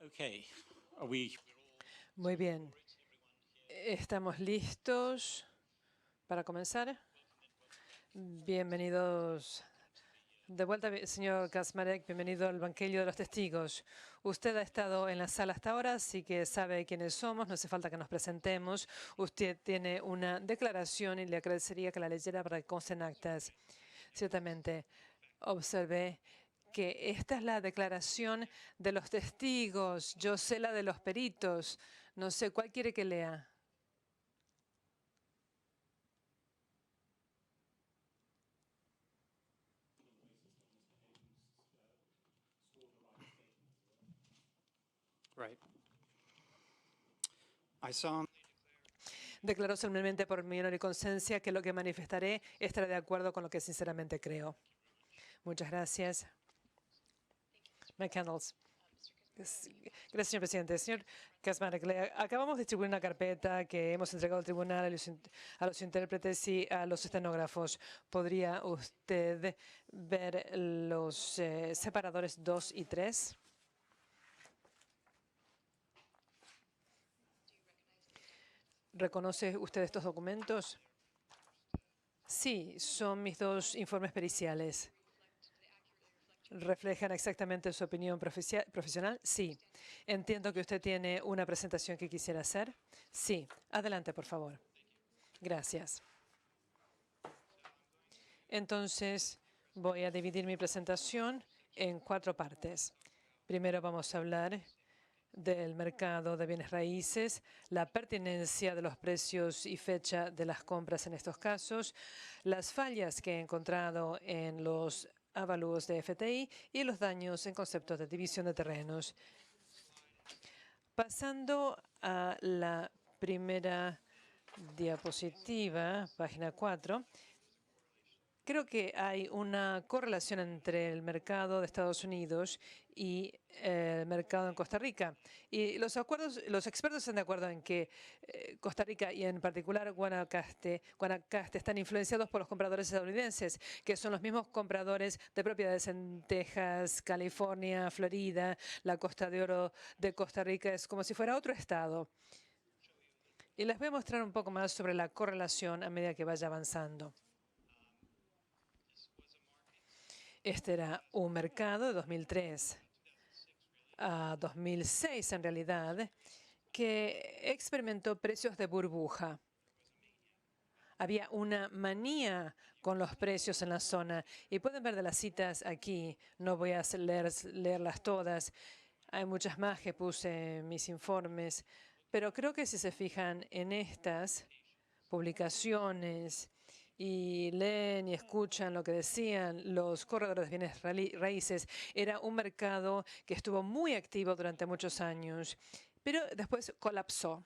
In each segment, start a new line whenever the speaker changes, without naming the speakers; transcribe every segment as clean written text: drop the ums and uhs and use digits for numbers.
Okay. Are we?
Muy bien. ¿Estamos listos para comenzar? Bienvenidos de vuelta, señor Kaczmarek. Bienvenido al banquillo de los testigos. Usted ha estado en la sala hasta ahora, así que sabe quiénes somos. No hace falta que nos presentemos. Usted tiene una declaración y le agradecería que la leyera para que conste en actas. Ciertamente, observé que esta es la declaración de los testigos. Yo sé la de los peritos. No sé, ¿cuál quiere que lea?
Right. I solemnly
Declaró solemnemente por mi honor y conciencia que lo que manifestaré estará de acuerdo con lo que sinceramente creo. Muchas gracias. McCandles. Gracias, señor presidente. Señor Kaczmarek, acabamos de distribuir una carpeta que hemos entregado al tribunal, a los intérpretes y a los estenógrafos. ¿Podría usted ver los separadores 2 y 3? ¿Reconoce usted estos documentos? Sí, son mis dos informes periciales. ¿Reflejan exactamente su opinión profesional? Sí. Entiendo que usted tiene una presentación que quisiera hacer. Sí. Adelante, por favor. Gracias. Entonces, voy a dividir mi presentación en 4 partes. Primero vamos a hablar del mercado de bienes raíces, la pertinencia de los precios y fecha de las compras en estos casos, las fallas que he encontrado en los avalúos de FTI y los daños en conceptos de división de terrenos. Pasando a la primera diapositiva, página 4, creo que hay una correlación entre el mercado de Estados Unidos y el mercado en Costa Rica. Y los expertos están de acuerdo en que Costa Rica y en particular Guanacaste están influenciados por los compradores estadounidenses, que son los mismos compradores de propiedades en Texas, California, Florida. La Costa de Oro de Costa Rica es como si fuera otro estado. Y les voy a mostrar un poco más sobre la correlación a medida que vaya avanzando. Este era un mercado de 2003 a 2006, en realidad, que experimentó precios de burbuja. Había una manía con los precios en la zona. Y pueden ver de las citas aquí. No voy a leerlas todas. Hay muchas más que puse en mis informes. Pero creo que si se fijan en estas publicaciones y leen y escuchan lo que decían los corredores de bienes raíces, era un mercado que estuvo muy activo durante muchos años, pero después colapsó.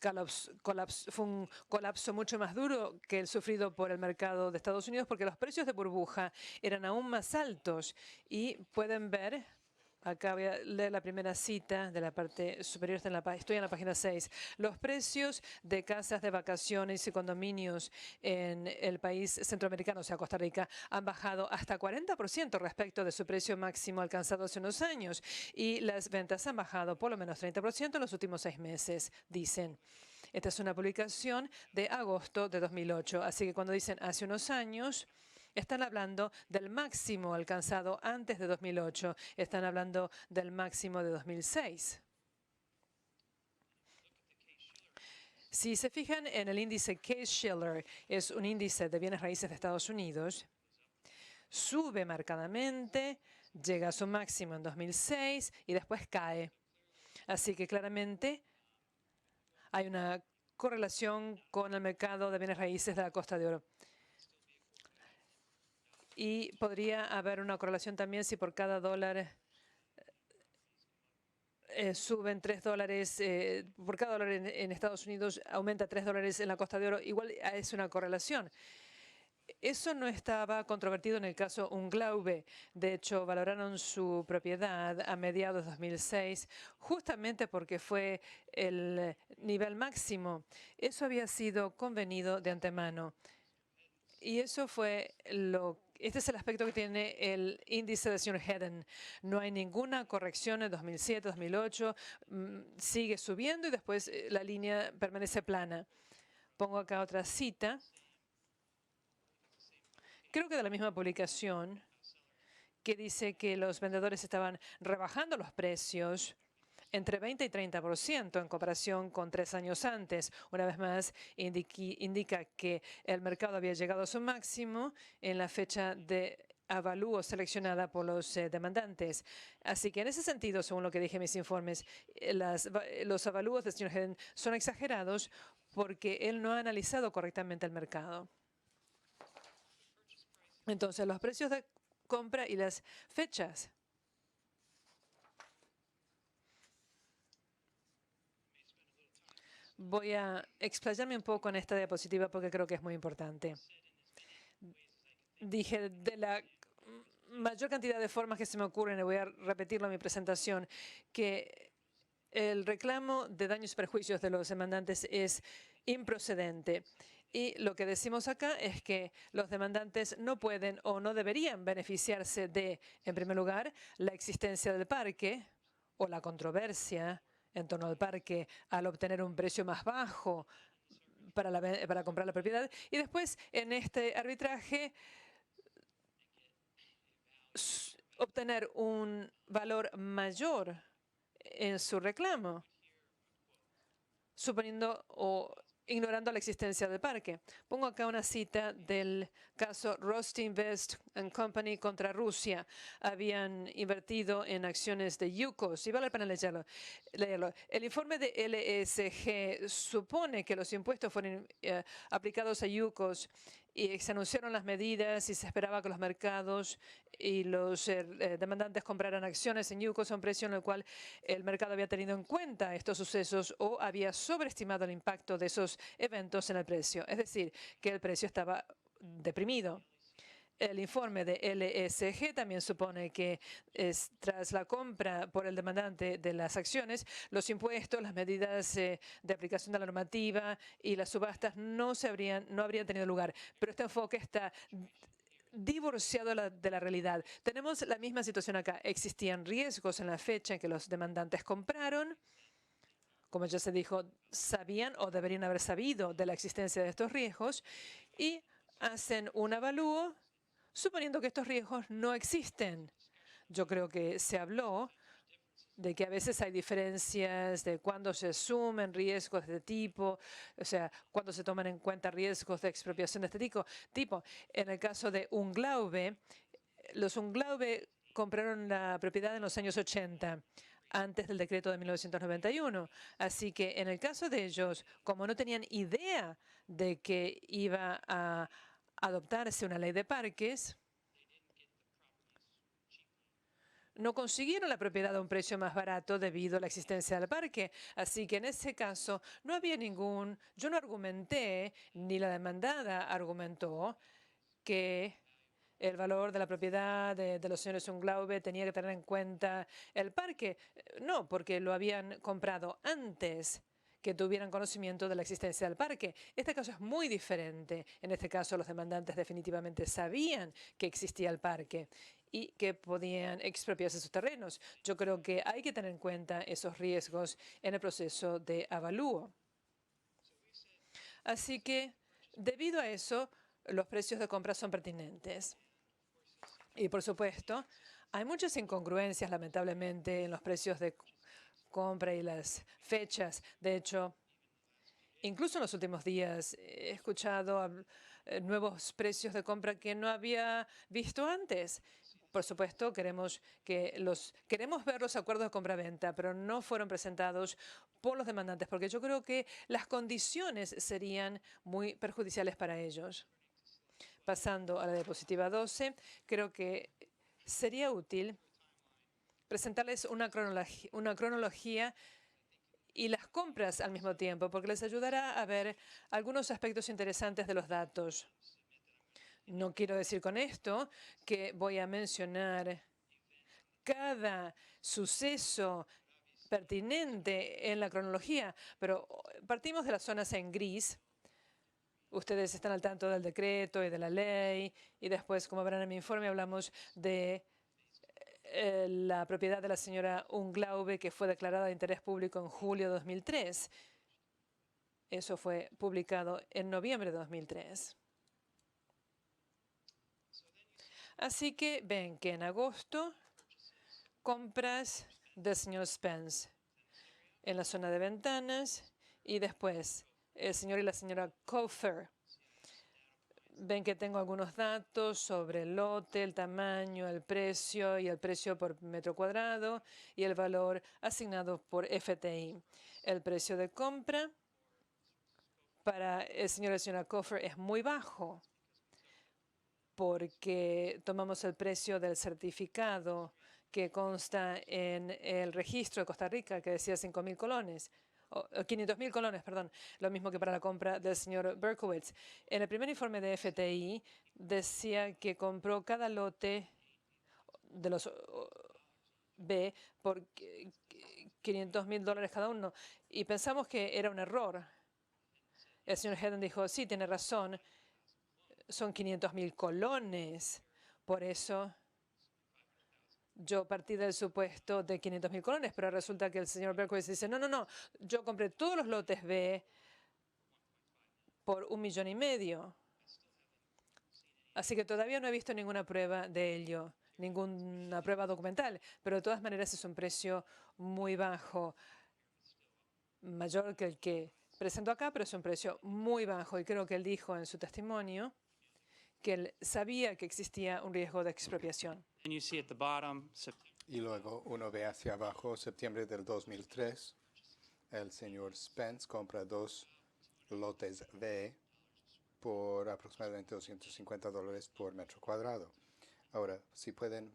Fue un colapso mucho más duro que el sufrido por el mercado de Estados Unidos porque los precios de burbuja eran aún más altos. Y pueden ver, acá voy a leer la primera cita de la parte superior, estoy en la página 6. Los precios de casas de vacaciones y condominios en el país centroamericano, o sea, Costa Rica, han bajado hasta 40% respecto de su precio máximo alcanzado hace unos años. Y las ventas han bajado por lo menos 30% en los últimos 6 meses, dicen. Esta es una publicación de agosto de 2008. Así que cuando dicen hace unos años, están hablando del máximo alcanzado antes de 2008. Están hablando del máximo de 2006. Si se fijan en el índice Case-Shiller, es un índice de bienes raíces de Estados Unidos, sube marcadamente, llega a su máximo en 2006 y después cae. Así que claramente hay una correlación con el mercado de bienes raíces de la Costa de Oro. Y podría haber una correlación también si por cada dólar suben $3, por cada dólar en Estados Unidos aumenta $3 en la Costa de Oro. Igual es una correlación. Eso no estaba controvertido en el caso Unglaube. De hecho, valoraron su propiedad a mediados de 2006 justamente porque fue el nivel máximo. Eso había sido convenido de antemano. Y eso fue lo este es el aspecto que tiene el índice del señor Hedden. No hay ninguna corrección en 2007, 2008. Sigue subiendo y después la línea permanece plana. Pongo acá otra cita. Creo que de la misma publicación, que dice que los vendedores estaban rebajando los precios entre 20 y 30% en comparación con 3 años antes. Una vez más, indica que el mercado había llegado a su máximo en la fecha de avalúo seleccionada por los demandantes. Así que en ese sentido, según lo que dije en mis informes, los avalúos del señor Hedden son exagerados porque él no ha analizado correctamente el mercado. Entonces, los precios de compra y las fechas. Voy a explayarme un poco en esta diapositiva porque creo que es muy importante. Dije de la mayor cantidad de formas que se me ocurren, y voy a repetirlo en mi presentación, que el reclamo de daños y perjuicios de los demandantes es improcedente. Y lo que decimos acá es que los demandantes no pueden o no deberían beneficiarse de, en primer lugar, la existencia del parque o la controversia en torno al parque al obtener un precio más bajo para comprar la propiedad. Y después, en este arbitraje, obtener un valor mayor en su reclamo, suponiendo o ignorando la existencia del parque. Pongo acá una cita del caso Rostinvest Company contra Rusia. Habían invertido en acciones de Yukos. Y vale la pena leerlo. El informe de LSG supone que los impuestos fueron aplicados a Yukos y se anunciaron las medidas y se esperaba que los mercados y los demandantes compraran acciones en Yukos a un precio en el cual el mercado había tenido en cuenta estos sucesos o había sobreestimado el impacto de esos eventos en el precio. Es decir, que el precio estaba deprimido. El informe de LSG también supone que tras la compra por el demandante de las acciones, los impuestos, las medidas de aplicación de la normativa y las subastas no habrían tenido lugar. Pero este enfoque está divorciado de la realidad. Tenemos la misma situación acá. Existían riesgos en la fecha en que los demandantes compraron. Como ya se dijo, sabían o deberían haber sabido de la existencia de estos riesgos y hacen un avalúo suponiendo que estos riesgos no existen. Yo creo que se habló de que a veces hay diferencias de cuándo se asumen riesgos de tipo, o sea, cuándo se toman en cuenta riesgos de expropiación de este tipo. En el caso de Unglaube, los Unglaube compraron la propiedad en los años 80, antes del decreto de 1991. Así que en el caso de ellos, como no tenían idea de que iba a adoptarse una ley de parques, no consiguieron la propiedad a un precio más barato debido a la existencia del parque. Así que en ese caso no había yo no argumenté, ni la demandada argumentó que el valor de la propiedad de los señores Unglaube tenía que tener en cuenta el parque. No, porque lo habían comprado antes que tuvieran conocimiento de la existencia del parque. Este caso es muy diferente. En este caso, los demandantes definitivamente sabían que existía el parque y que podían expropiarse sus terrenos. Yo creo que hay que tener en cuenta esos riesgos en el proceso de avalúo. Así que, debido a eso, los precios de compra son pertinentes. Y, por supuesto, hay muchas incongruencias, lamentablemente, en los precios de compra y las fechas. De hecho, incluso en los últimos días he escuchado nuevos precios de compra que no había visto antes. Por supuesto, queremos ver los acuerdos de compra-venta, pero no fueron presentados por los demandantes, porque yo creo que las condiciones serían muy perjudiciales para ellos. Pasando a la diapositiva 12, creo que sería útil presentarles una cronología y las compras al mismo tiempo, porque les ayudará a ver algunos aspectos interesantes de los datos. No quiero decir con esto que voy a mencionar cada suceso pertinente en la cronología, pero partimos de las zonas en gris Ustedes están al tanto del decreto y de la ley. Y después, como verán en mi informe, hablamos de la propiedad de la señora Unglaube, que fue declarada de interés público en julio de 2003. Eso fue publicado en noviembre de 2003. Así que ven que en agosto compras del señor Spence en la zona de ventanas y después el señor y la señora Kofer. Ven que tengo algunos datos sobre el lote, el tamaño, el precio y el precio por metro cuadrado y el valor asignado por FTI. El precio de compra para el señor y la señora Kofer es muy bajo porque tomamos el precio del certificado que consta en el registro de Costa Rica, que decía 5.000 colones, o 500.000 colones, perdón, lo mismo que para la compra del señor Berkowitz. En el primer informe de FTI decía que compró cada lote de los B por $500.000 cada uno, y pensamos que era un error. El señor Hedden dijo, sí, tiene razón, son 500.000 colones. Por eso yo partí del supuesto de 500.000 colones, pero resulta que el señor Berkowitz dice, no, no, no, yo compré todos los lotes B por 1,5 millones. Así que todavía no he visto ninguna prueba de ello, ninguna prueba documental, pero de todas maneras es un precio muy bajo, mayor que el que presentó acá, pero es un precio muy bajo. Y creo que él dijo en su testimonio que él sabía que existía un riesgo de expropiación.
Y luego uno ve hacia abajo, septiembre del 2003, el señor Spence compra 2 lotes B por aproximadamente $250 por metro cuadrado. Ahora, si pueden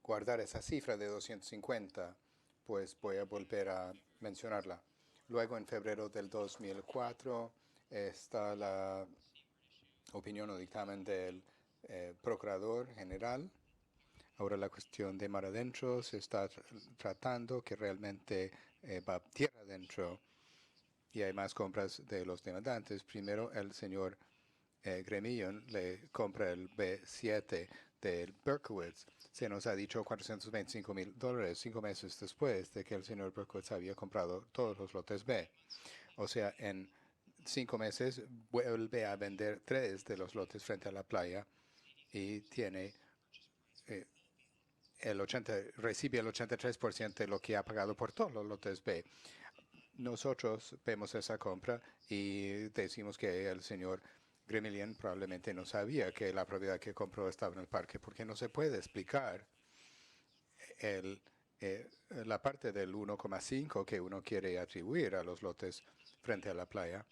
guardar esa cifra de 250, pues voy a volver a mencionarla. Luego, en febrero del 2004, está la opinión o dictamen del Procurador General. Ahora la cuestión de mar adentro se está tratando, que realmente va tierra adentro y hay más compras de los demandantes. Primero, el señor Gremillon le compra el B7 del Berkowitz. Se nos ha dicho $425.000 5 meses después de que el señor Berkowitz había comprado todos los lotes B. O sea, en 5 meses vuelve a vender 3 de los lotes frente a la playa y tiene recibe el 83% de lo que ha pagado por todos los lotes B. Nosotros vemos esa compra y decimos que el señor Gremillion probablemente no sabía que la propiedad que compró estaba en el parque, porque no se puede explicar la parte del 1,5 que uno quiere atribuir a los lotes frente a la playa.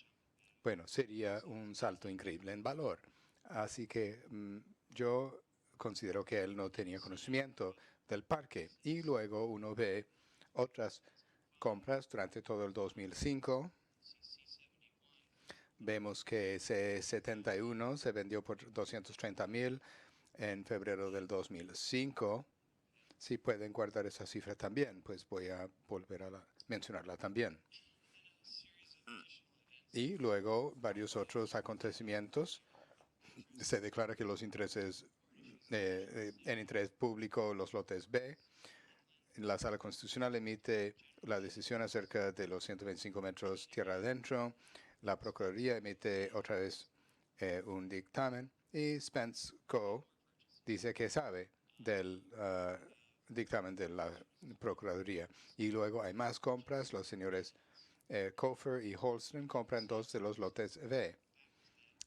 Bueno, sería un salto increíble en valor. Así que yo considero que él no tenía conocimiento del parque. Y luego uno ve otras compras durante todo el 2005. Vemos que C71 se vendió por $230.000 en febrero del 2005. Si pueden guardar esa cifra también, pues voy a volver a mencionarla también. Y luego varios otros acontecimientos. Se declara que los intereses en interés público, los lotes B. La Sala Constitucional emite la decisión acerca de los 125 metros tierra adentro. La Procuraduría emite otra vez un dictamen y Spence Co. dice que sabe del dictamen de la Procuraduría. Y luego hay más compras. Los señores Kofer y Holstrom compran 2 de los lotes B.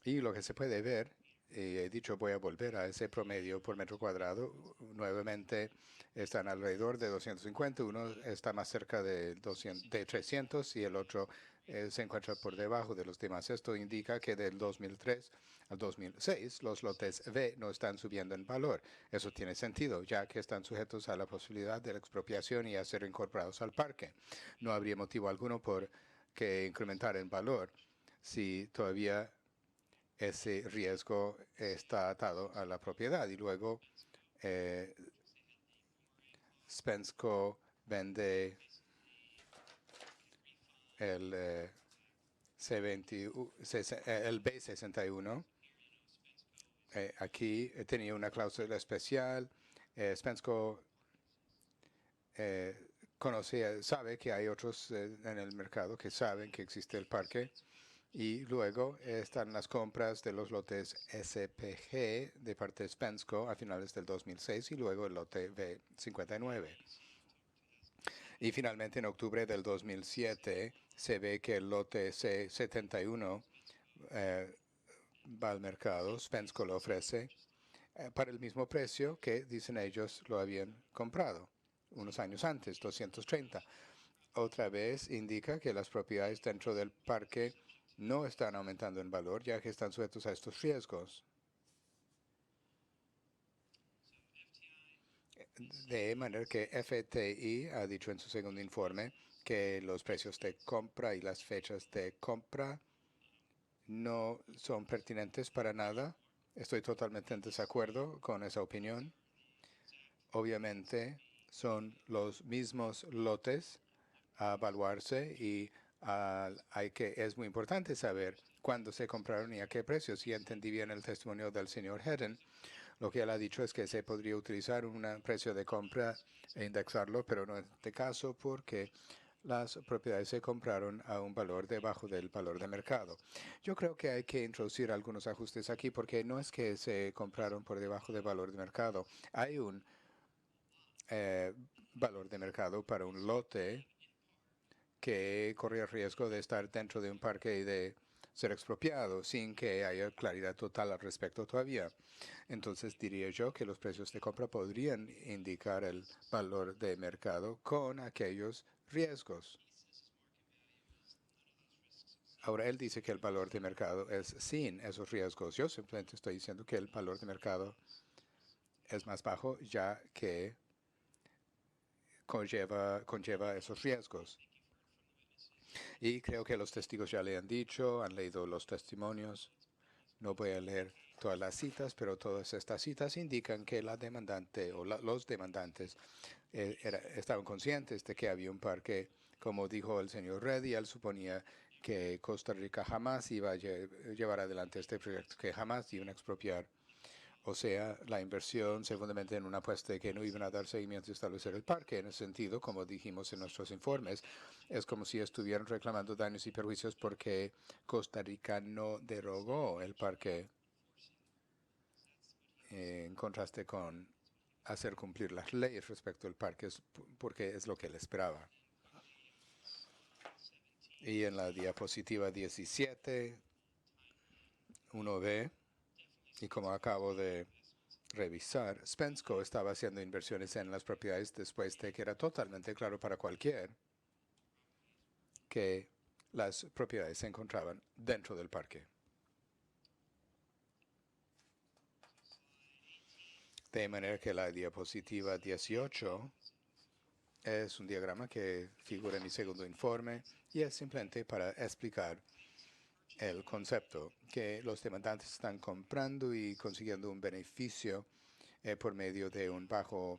Y lo que se puede ver, y he dicho voy a volver a ese promedio por metro cuadrado, nuevamente están alrededor de 250, uno está más cerca de 300 y el otro se encuentra por debajo de los demás. Esto indica que del 2003 al 2006 los lotes B no están subiendo en valor. Eso tiene sentido, ya que están sujetos a la posibilidad de la expropiación y a ser incorporados al parque. No habría motivo alguno por que incrementar en valor si todavía ese riesgo está atado a la propiedad. Y luego Spence Co. vende el el B61. Aquí tenía una cláusula especial. Spensco sabe que hay otros en el mercado que saben que existe el parque. Y luego están las compras de los lotes SPG de parte de Spensco a finales del 2006 y luego el lote B59. Y finalmente en octubre del 2007 se ve que el lote C71 va al mercado. Spensco lo ofrece para el mismo precio que dicen ellos lo habían comprado unos años antes, 230. Otra vez indica que las propiedades dentro del parque no están aumentando en valor ya que están sujetos a estos riesgos. De manera que FTI ha dicho en su segundo informe que los precios de compra y las fechas de compra no son pertinentes para nada. Estoy totalmente en desacuerdo con esa opinión. Obviamente son los mismos lotes a evaluarse y es muy importante saber cuándo se compraron y a qué precio. Si entendí bien el testimonio del señor Hedden, lo que él ha dicho es que se podría utilizar un precio de compra e indexarlo, pero no en este caso porque las propiedades se compraron a un valor debajo del valor de mercado. Yo creo que hay que introducir algunos ajustes aquí porque no es que se compraron por debajo del valor de mercado. Hay un valor de mercado para un lote que corre el riesgo de estar dentro de un parque y de ser expropiado sin que haya claridad total al respecto todavía. Entonces diría yo que los precios de compra podrían indicar el valor de mercado con aquellos riesgos. Ahora él dice que el valor de mercado es sin esos riesgos. Yo simplemente estoy diciendo que el valor de mercado es más bajo ya que conlleva esos riesgos. Y creo que los testigos ya le han dicho, han leído los testimonios. No voy a leer todas las citas, pero todas estas citas indican que la demandante o los demandantes estaban conscientes de que había un parque, como dijo el señor Reddy, él suponía que Costa Rica jamás iba a llevar adelante este proyecto, que jamás iban a expropiar. O sea, la inversión se fundamenta en una apuesta de que no iban a dar seguimiento y establecer el parque. En ese sentido, como dijimos en nuestros informes, es como si estuvieran reclamando daños y perjuicios porque Costa Rica no derogó el parque en contraste con hacer cumplir las leyes respecto al parque, porque es lo que él esperaba. Y en la diapositiva 17, uno ve, y como acabo de revisar, Spensco estaba haciendo inversiones en las propiedades después de que era totalmente claro para cualquiera que las propiedades se encontraban dentro del parque. De manera que la diapositiva 18 es un diagrama que figura en mi segundo informe y es simplemente para explicar el concepto que los demandantes están comprando y consiguiendo un beneficio por medio de un bajo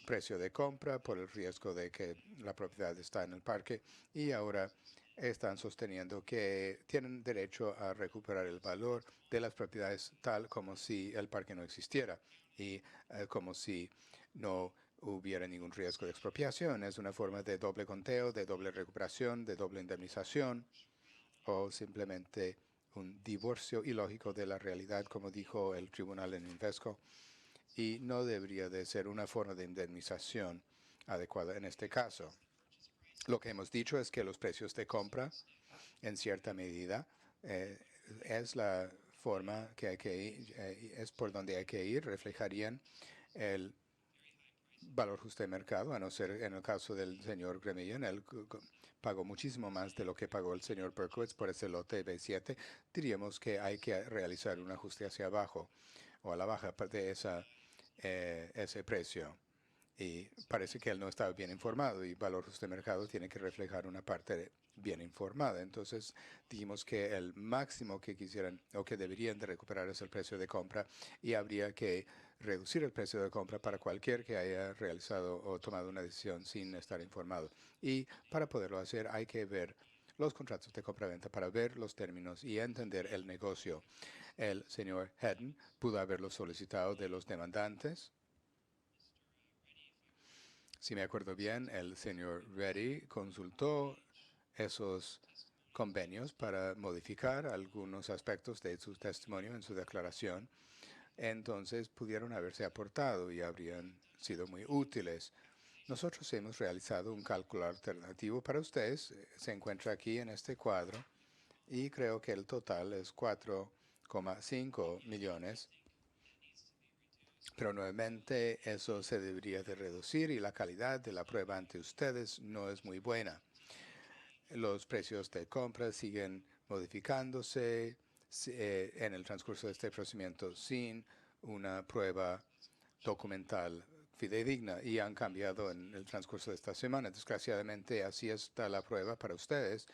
precio de compra por el riesgo de que la propiedad está en el parque y ahora están sosteniendo que tienen derecho a recuperar el valor de las propiedades tal como si el parque no existiera y como si no hubiera ningún riesgo de expropiación. Es una forma de doble conteo, de doble recuperación, de doble indemnización o simplemente un divorcio ilógico de la realidad, como dijo el tribunal en Invesco, y no debería de ser una forma de indemnización adecuada en este caso. Lo que hemos dicho es que los precios de compra, en cierta medida, es la forma que hay que ir, es por donde hay que ir, reflejarían el valor justo de mercado, a no ser en el caso del señor Gremillion, él pagó muchísimo más de lo que pagó el señor Berkowitz por ese lote B7. Diríamos que hay que realizar un ajuste hacia abajo o a la baja de ese precio. Y parece que él no estaba bien informado y valor justo de mercado tiene que reflejar una parte bien informada. Entonces dijimos que el máximo que quisieran o que deberían de recuperar es el precio de compra y habría que reducir el precio de compra para cualquier que haya realizado o tomado una decisión sin estar informado. Y para poderlo hacer hay que ver los contratos de compraventa para ver los términos y entender el negocio. El señor Hedden pudo haberlo solicitado de los demandantes. Si me acuerdo bien, el señor Reddy consultó esos convenios para modificar algunos aspectos de su testimonio en su declaración. Entonces pudieron haberse aportado y habrían sido muy útiles. Nosotros hemos realizado un cálculo alternativo para ustedes. Se encuentra aquí en este cuadro y creo que el total es 4,5 millones. Pero nuevamente eso se debería de reducir y la calidad de la prueba ante ustedes no es muy buena. Los precios de compra siguen modificándose en el transcurso de este procedimiento sin una prueba documental fidedigna y han cambiado en el transcurso de esta semana. Desgraciadamente, así está la prueba para ustedes.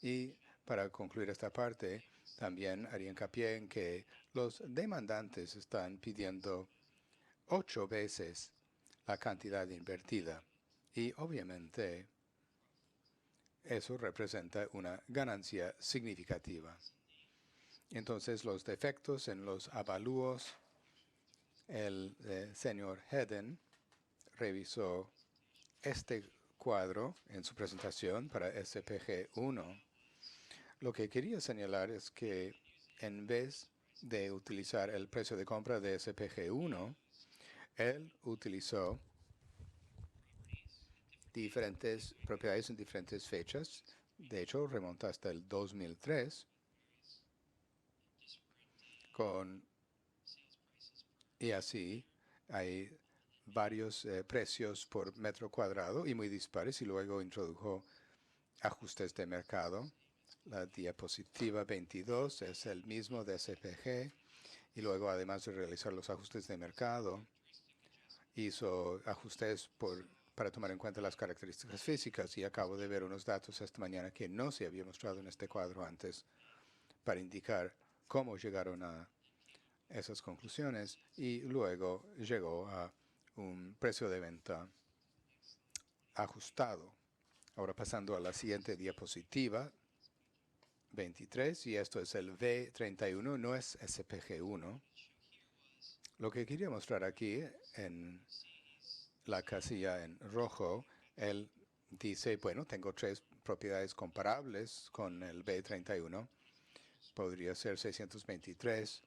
Y para concluir esta parte, también haría hincapié en que los demandantes están pidiendo 8 veces la cantidad invertida. Y obviamente eso representa una ganancia significativa. Entonces, los defectos en los avalúos, el señor Hedden revisó este cuadro en su presentación para SPG 1. Lo que quería señalar es que en vez de utilizar el precio de compra de SPG 1, él utilizó diferentes propiedades en diferentes fechas. De hecho, remonta hasta el 2003 y así hay varios precios por metro cuadrado y muy dispares, y luego introdujo ajustes de mercado. La diapositiva 22 es el mismo de SPG y luego, además de realizar los ajustes de mercado, hizo ajustes para tomar en cuenta las características físicas, y acabo de ver unos datos esta mañana que no se había mostrado en este cuadro antes para indicar cómo llegaron a esas conclusiones, y luego llegó a un precio de venta ajustado. Ahora pasando a la siguiente diapositiva, 23, y esto es el V31, no es SPG 1. Lo que quería mostrar aquí en la casilla en rojo, él dice, bueno, tengo 3 propiedades comparables con el V31. Podría ser $623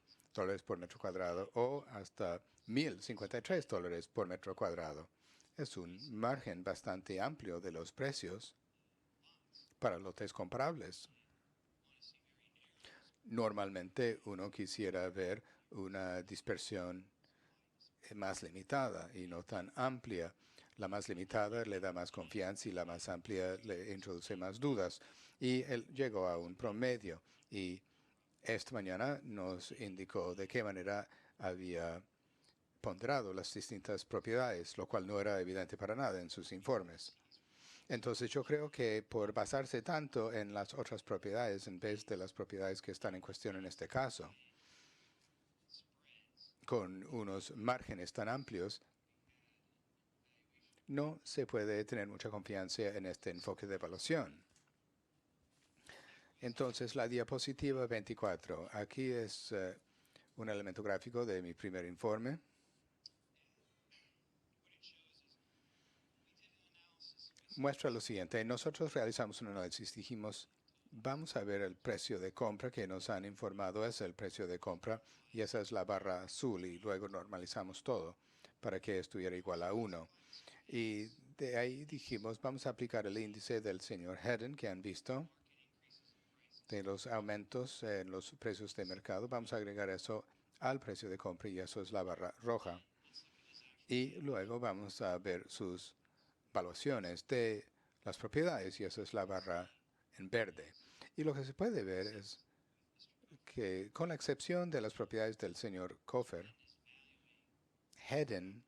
por metro cuadrado o hasta $1,053 por metro cuadrado. Es un margen bastante amplio de los precios para lotes comparables. Normalmente uno quisiera ver una dispersión más limitada y no tan amplia. La más limitada le da más confianza y la más amplia le introduce más dudas. Y él llegó a un promedio, y esta mañana nos indicó de qué manera había ponderado las distintas propiedades, lo cual no era evidente para nada en sus informes. Entonces yo creo que por basarse tanto en las otras propiedades en vez de las propiedades que están en cuestión en este caso, con unos márgenes tan amplios, no se puede tener mucha confianza en este enfoque de evaluación. Entonces, la diapositiva 24. Aquí es un elemento gráfico de mi primer informe. Muestra lo siguiente. Nosotros realizamos un análisis. Dijimos, vamos a ver el precio de compra que nos han informado es el precio de compra, y esa es la barra azul, y luego normalizamos todo para que estuviera igual a 1. Y de ahí dijimos, vamos a aplicar el índice del señor Hedden que han visto, de los aumentos en los precios de mercado. Vamos a agregar eso al precio de compra, y eso es la barra roja. Y luego vamos a ver sus valuaciones de las propiedades, y eso es la barra en verde. Y lo que se puede ver es que, con la excepción de las propiedades del señor Cofer, Hedden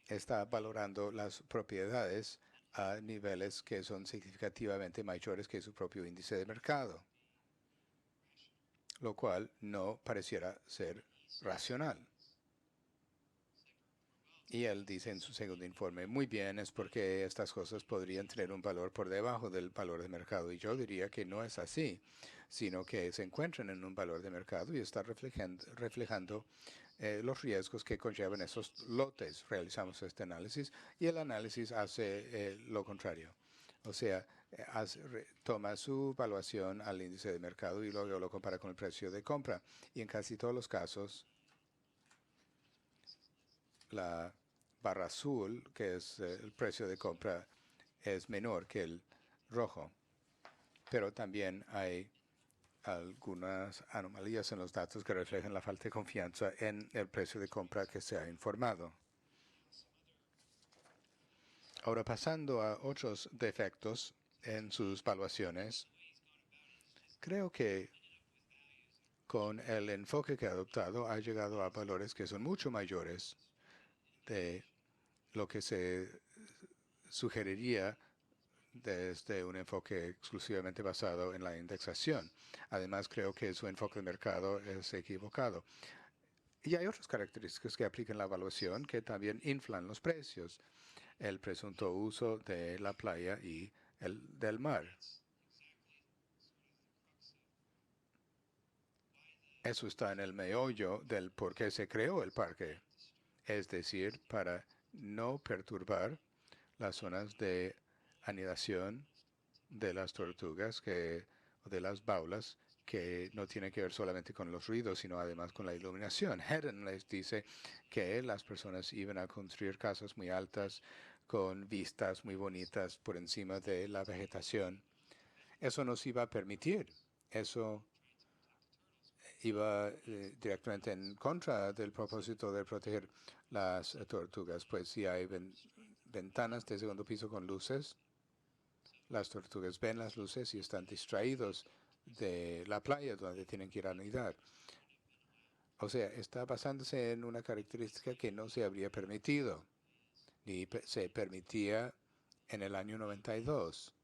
está valorando las propiedades a niveles que son significativamente mayores que su propio índice de mercado, lo cual no pareciera ser racional. Y él dice en su segundo informe, muy bien, es porque estas cosas podrían tener un valor por debajo del valor de mercado. Y yo diría que no es así, sino que se encuentran en un valor de mercado y está reflejando los riesgos que conllevan esos lotes. Realizamos este análisis y el análisis hace lo contrario. O sea, toma su evaluación al índice de mercado y luego lo compara con el precio de compra. Y en casi todos los casos, la barra azul, que es el precio de compra, es menor que el rojo. Pero también hay algunas anomalías en los datos que reflejan la falta de confianza en el precio de compra que se ha informado. Ahora, pasando a otros defectos en sus valuaciones, creo que con el enfoque que ha adoptado ha llegado a valores que son mucho mayores de lo que se sugeriría desde un enfoque exclusivamente basado en la indexación. Además, creo que su enfoque de mercado es equivocado. Y hay otras características que aplican la evaluación que también inflan los precios. El presunto uso de la playa y el del mar. Eso está en el meollo del por qué se creó el parque. Es decir, para no perturbar las zonas de anidación de las tortugas o de las baulas, que no tiene que ver solamente con los ruidos, sino además con la iluminación. Hedden les dice que las personas iban a construir casas muy altas con vistas muy bonitas por encima de la vegetación. Eso nos iba a permitir. Eso iba directamente en contra del propósito de proteger las tortugas, pues si hay ventanas de segundo piso con luces, las tortugas ven las luces y están distraídos de la playa donde tienen que ir a anidar. O sea, está basándose en una característica que no se habría permitido, ni se permitía en el año 92.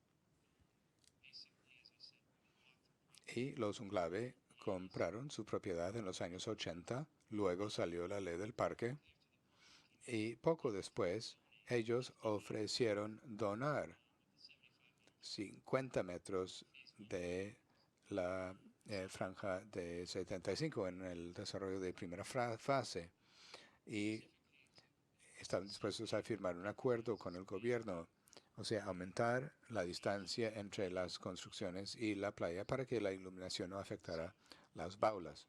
Y los Unglabe compraron su propiedad en los años 80, luego salió la ley del parque, y poco después ellos ofrecieron donar 50 metros de la franja de 75 en el desarrollo de primera fase y estaban dispuestos a firmar un acuerdo con el gobierno, o sea, aumentar la distancia entre las construcciones y la playa para que la iluminación no afectara las baulas.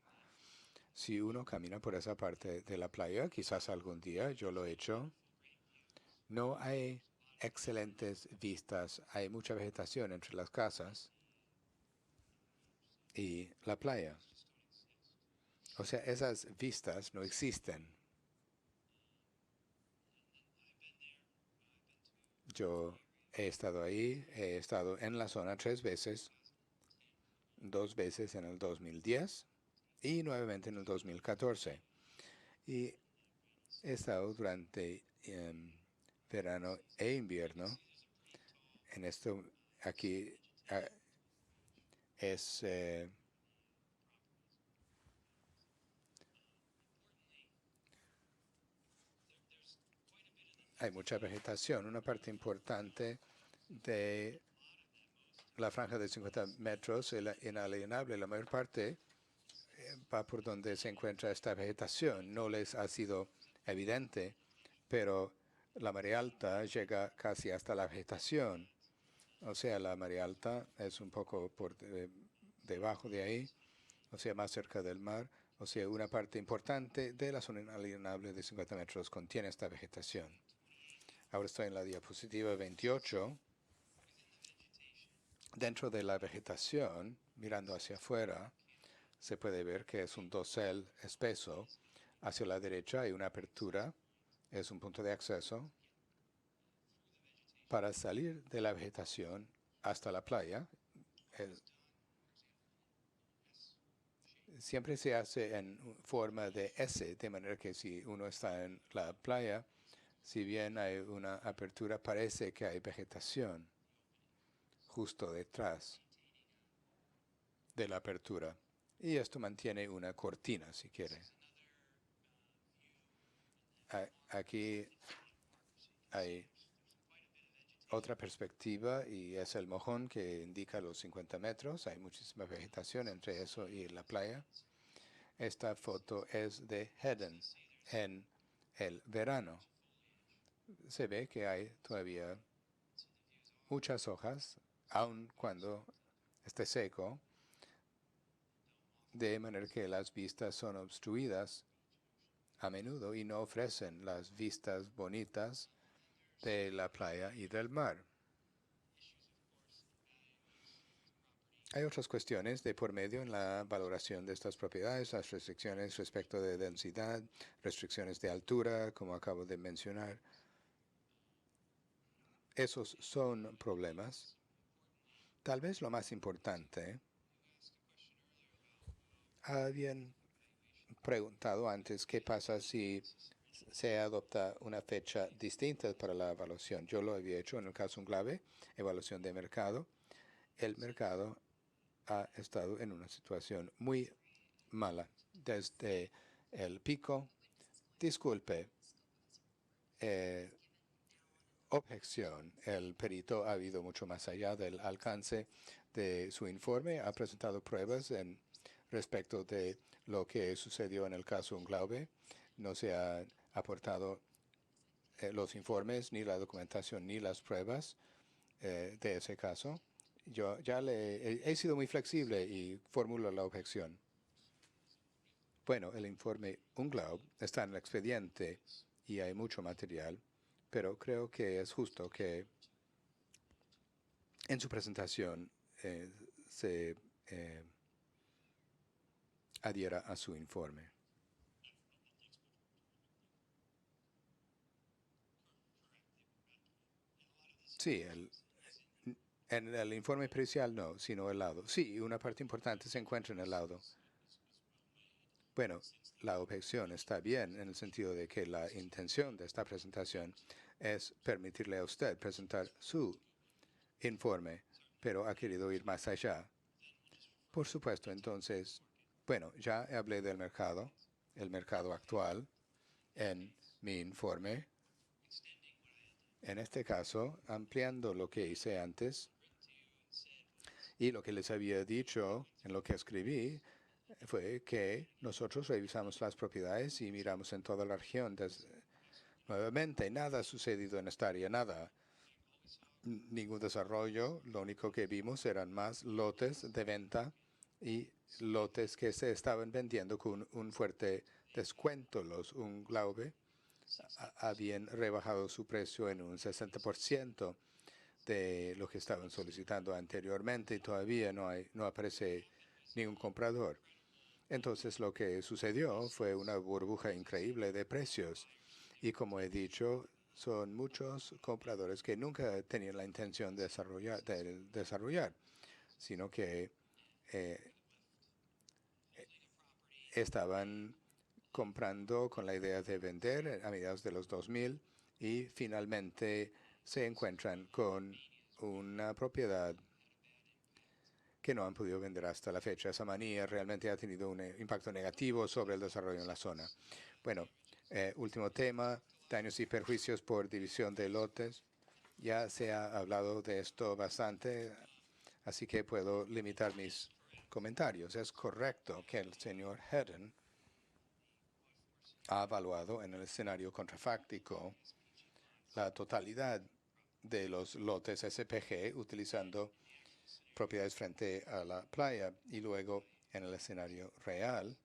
Si uno camina por esa parte de la playa, quizás algún día, yo lo he hecho, no hay excelentes vistas, hay mucha vegetación entre las casas y la playa. O sea, esas vistas no existen. Yo he estado ahí, he estado en la zona 3 veces, 2 veces en el 2010 y nuevamente en el 2014. Y he estado durante verano e invierno. En esto aquí es hay mucha vegetación. Una parte importante de la franja de 50 metros, inalienable, la mayor parte va por donde se encuentra esta vegetación. No les ha sido evidente, pero la marea alta llega casi hasta la vegetación. O sea, la marea alta es un poco por debajo de ahí, o sea, más cerca del mar. O sea, una parte importante de la zona inalienable de 50 metros contiene esta vegetación. Ahora estoy en la diapositiva 28. Dentro de la vegetación, mirando hacia afuera, se puede ver que es un dosel espeso. Hacia la derecha hay una apertura, es un punto de acceso para salir de la vegetación hasta la playa. Siempre se hace en forma de S, de manera que si uno está en la playa, si bien hay una apertura, parece que hay vegetación justo detrás de la apertura. Y esto mantiene una cortina, si quiere. Aquí hay otra perspectiva y es el mojón que indica los 50 metros. Hay muchísima vegetación entre eso y la playa. Esta foto es de Hedden en el verano. Se ve que hay todavía muchas hojas, aun cuando esté seco, de manera que las vistas son obstruidas a menudo y no ofrecen las vistas bonitas de la playa y del mar. Hay otras cuestiones de por medio en la valoración de estas propiedades, las restricciones respecto de densidad, restricciones de altura, como acabo de mencionar. Esos son problemas. Tal vez lo más importante, habían preguntado antes qué pasa si se adopta una fecha distinta para la evaluación. Yo lo había hecho en el caso Enclave, evaluación de mercado. El mercado ha estado en una situación muy mala desde el pico. Disculpe, objeción. El perito ha ido mucho más allá del alcance de su informe. Ha presentado pruebas respecto de lo que sucedió en el caso Unglaube. No se han aportado los informes, ni la documentación, ni las pruebas de ese caso. Yo ya he sido muy flexible y formulo la objeción. Bueno, el informe Unglaub está en el expediente y hay mucho material, pero creo que es justo que en su presentación se adhiera a su informe. Sí, en el informe pericial no, sino el laudo. Sí, una parte importante se encuentra en el laudo. Bueno, la objeción está bien en el sentido de que la intención de esta presentación es permitirle a usted presentar su informe, pero ha querido ir más allá. Por supuesto, entonces, bueno, ya hablé del mercado, el mercado actual, en mi informe. En este caso, ampliando lo que hice antes y lo que les había dicho en lo que escribí, fue que nosotros revisamos las propiedades y miramos en toda la región. Nuevamente, nada ha sucedido en esta área, nada. Ningún desarrollo. Lo único que vimos eran más lotes de venta y lotes que se estaban vendiendo con un fuerte descuento. Los Unglaube habían rebajado su precio en un 60% de lo que estaban solicitando anteriormente y todavía no aparece ningún comprador. Entonces lo que sucedió fue una burbuja increíble de precios y, como he dicho, son muchos compradores que nunca tenían la intención de desarrollar, sino que estaban comprando con la idea de vender a mediados de los 2000 y finalmente se encuentran con una propiedad que no han podido vender hasta la fecha. Esa manía realmente ha tenido un impacto negativo sobre el desarrollo en la zona. Bueno, último tema, daños y perjuicios por división de lotes. Ya se ha hablado de esto bastante, así que puedo limitar mis comentarios. Es correcto que el señor Hedden ha evaluado en el escenario contrafáctico la totalidad de los lotes SPG utilizando propiedades frente a la playa y luego en el escenario real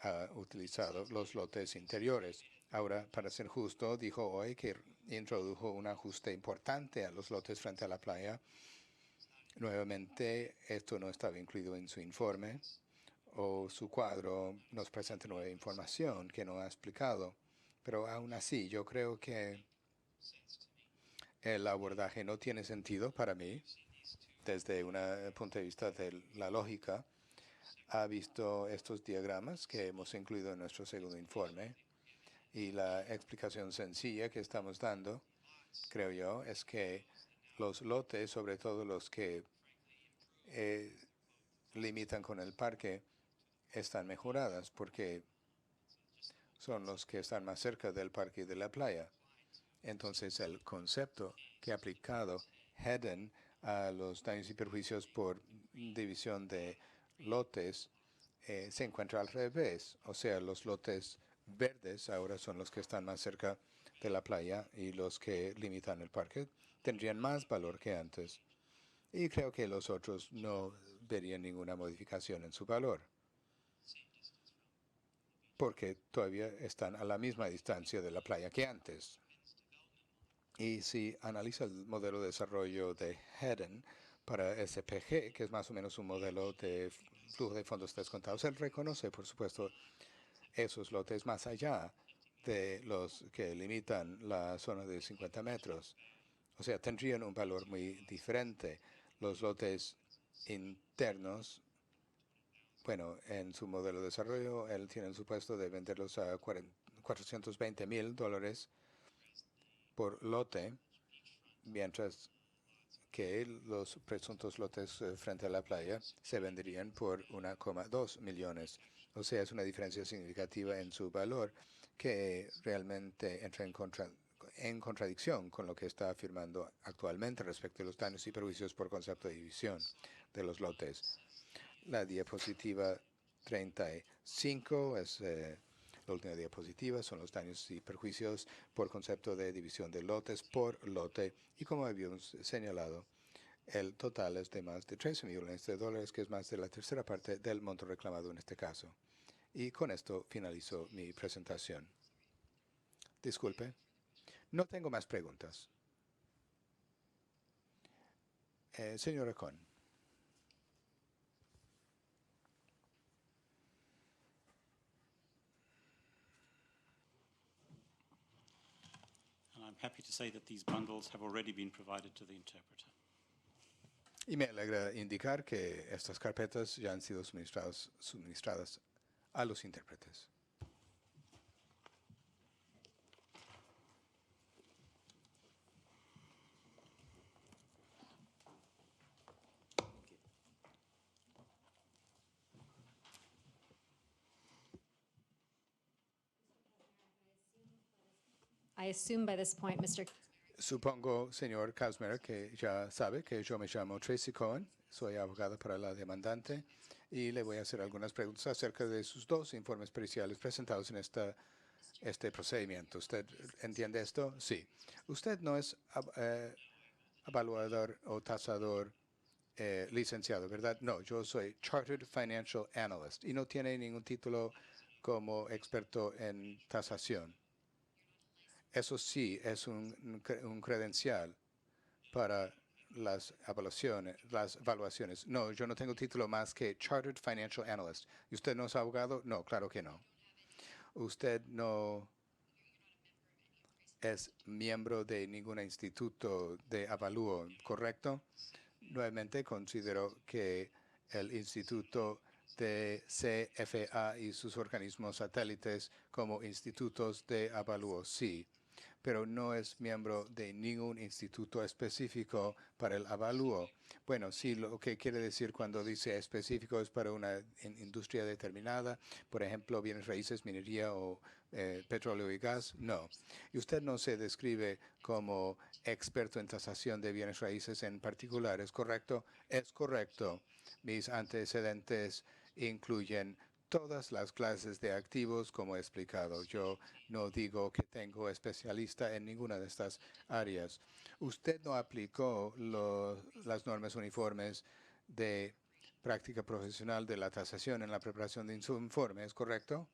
ha utilizado los lotes interiores. Ahora, para ser justo, dijo hoy que introdujo un ajuste importante a los lotes frente a la playa. Nuevamente, esto no estaba incluido en su informe o su cuadro nos presenta nueva información que no ha explicado. Pero aún así, yo creo que el abordaje no tiene sentido para mí desde un punto de vista de la lógica. Ha visto estos diagramas que hemos incluido en nuestro segundo informe y la explicación sencilla que estamos dando, creo yo, es que los lotes, sobre todo los que limitan con el parque, están mejoradas porque son los que están más cerca del parque y de la playa. Entonces, el concepto que ha aplicado Hedden a los daños y perjuicios por división de lotes se encuentra al revés. O sea, los lotes verdes ahora son los que están más cerca de la playa y los que limitan el parque tendrían más valor que antes. Y creo que los otros no verían ninguna modificación en su valor, porque todavía están a la misma distancia de la playa que antes. Y si analiza el modelo de desarrollo de Hedden para SPG, que es más o menos un modelo de flujo de fondos descontados, él reconoce, por supuesto, esos lotes más allá de los que limitan la zona de 50 metros. O sea, tendrían un valor muy diferente. Los lotes internos, bueno, en su modelo de desarrollo, él tiene el supuesto de venderlos a $420,000 por lote, mientras que los presuntos lotes frente a la playa se venderían por 1,2 millones. O sea, es una diferencia significativa en su valor que realmente entra en contradicción con lo que está afirmando actualmente respecto a los daños y perjuicios por concepto de división de los lotes. La diapositiva 35 es la última diapositiva, son los daños y perjuicios por concepto de división de lotes por lote. Y como habíamos señalado, el total es de más de 13 millones de dólares, que es más de la tercera parte del monto reclamado en este caso. Y con esto finalizo mi presentación. Disculpe, no tengo más preguntas. Señora Con.
I'm happy to say that these bundles have already been provided to the interpreter.
Y me alegra indicar que estas carpetas ya han sido suministradas a los intérpretes.
I assume by this point, Mr.
Supongo, señor Kazmer, que ya sabe que yo me llamo Tracy Cohen, soy abogada para la demandante y le voy a hacer algunas preguntas acerca de sus dos informes periciales presentados en este procedimiento. ¿Usted entiende esto? Sí. Usted no es evaluador o tasador licenciado, ¿verdad? No, yo soy Chartered Financial Analyst y no tiene ningún título como experto en tasación. Eso sí, es un credencial para las evaluaciones. No, yo no tengo título más que Chartered Financial Analyst. ¿Y usted no es abogado? No, claro que no. Usted no es miembro de ningún instituto de avalúo, ¿correcto? Nuevamente considero que el instituto de CFA y sus organismos satélites como institutos de avalúo, sí, pero no es miembro de ningún instituto específico para el avalúo. Bueno, sí, lo que quiere decir cuando dice específico es para una industria determinada, por ejemplo, bienes raíces, minería o petróleo y gas, no. Y usted no se describe como experto en tasación de bienes raíces en particular, ¿es correcto? Es correcto. Mis antecedentes incluyen todas las clases de activos, como he explicado. Yo no digo que tengo especialista en ninguna de estas áreas. Usted no aplicó las normas uniformes de práctica profesional de la tasación en la preparación de su informe, ¿es correcto?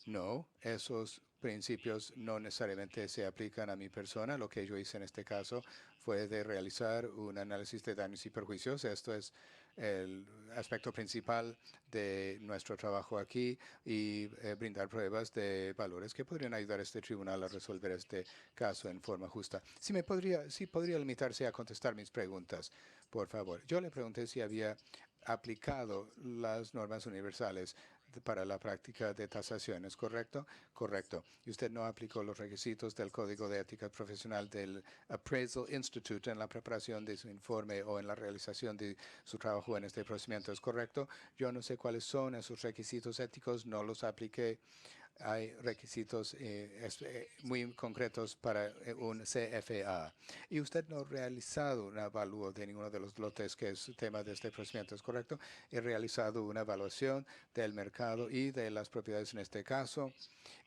No, esos principios no necesariamente se aplican a mi persona. Lo que yo hice en este caso fue de realizar un análisis de daños y perjuicios. Esto es el aspecto principal de nuestro trabajo aquí y brindar pruebas de valores que podrían ayudar a este tribunal a resolver este caso en forma justa. Si podría limitarse a contestar mis preguntas, por favor. Yo le pregunté si había aplicado las normas universales para la práctica de tasación, ¿es correcto? Correcto. Y usted no aplicó los requisitos del Código de Ética Profesional del Appraisal Institute en la preparación de su informe o en la realización de su trabajo en este procedimiento, ¿es correcto? Yo no sé cuáles son esos requisitos éticos, no los apliqué. Hay requisitos muy concretos para un CFA. Y usted no ha realizado un avalúo de ninguno de los lotes que es tema de este procedimiento, ¿es correcto? He realizado una evaluación del mercado y de las propiedades en este caso.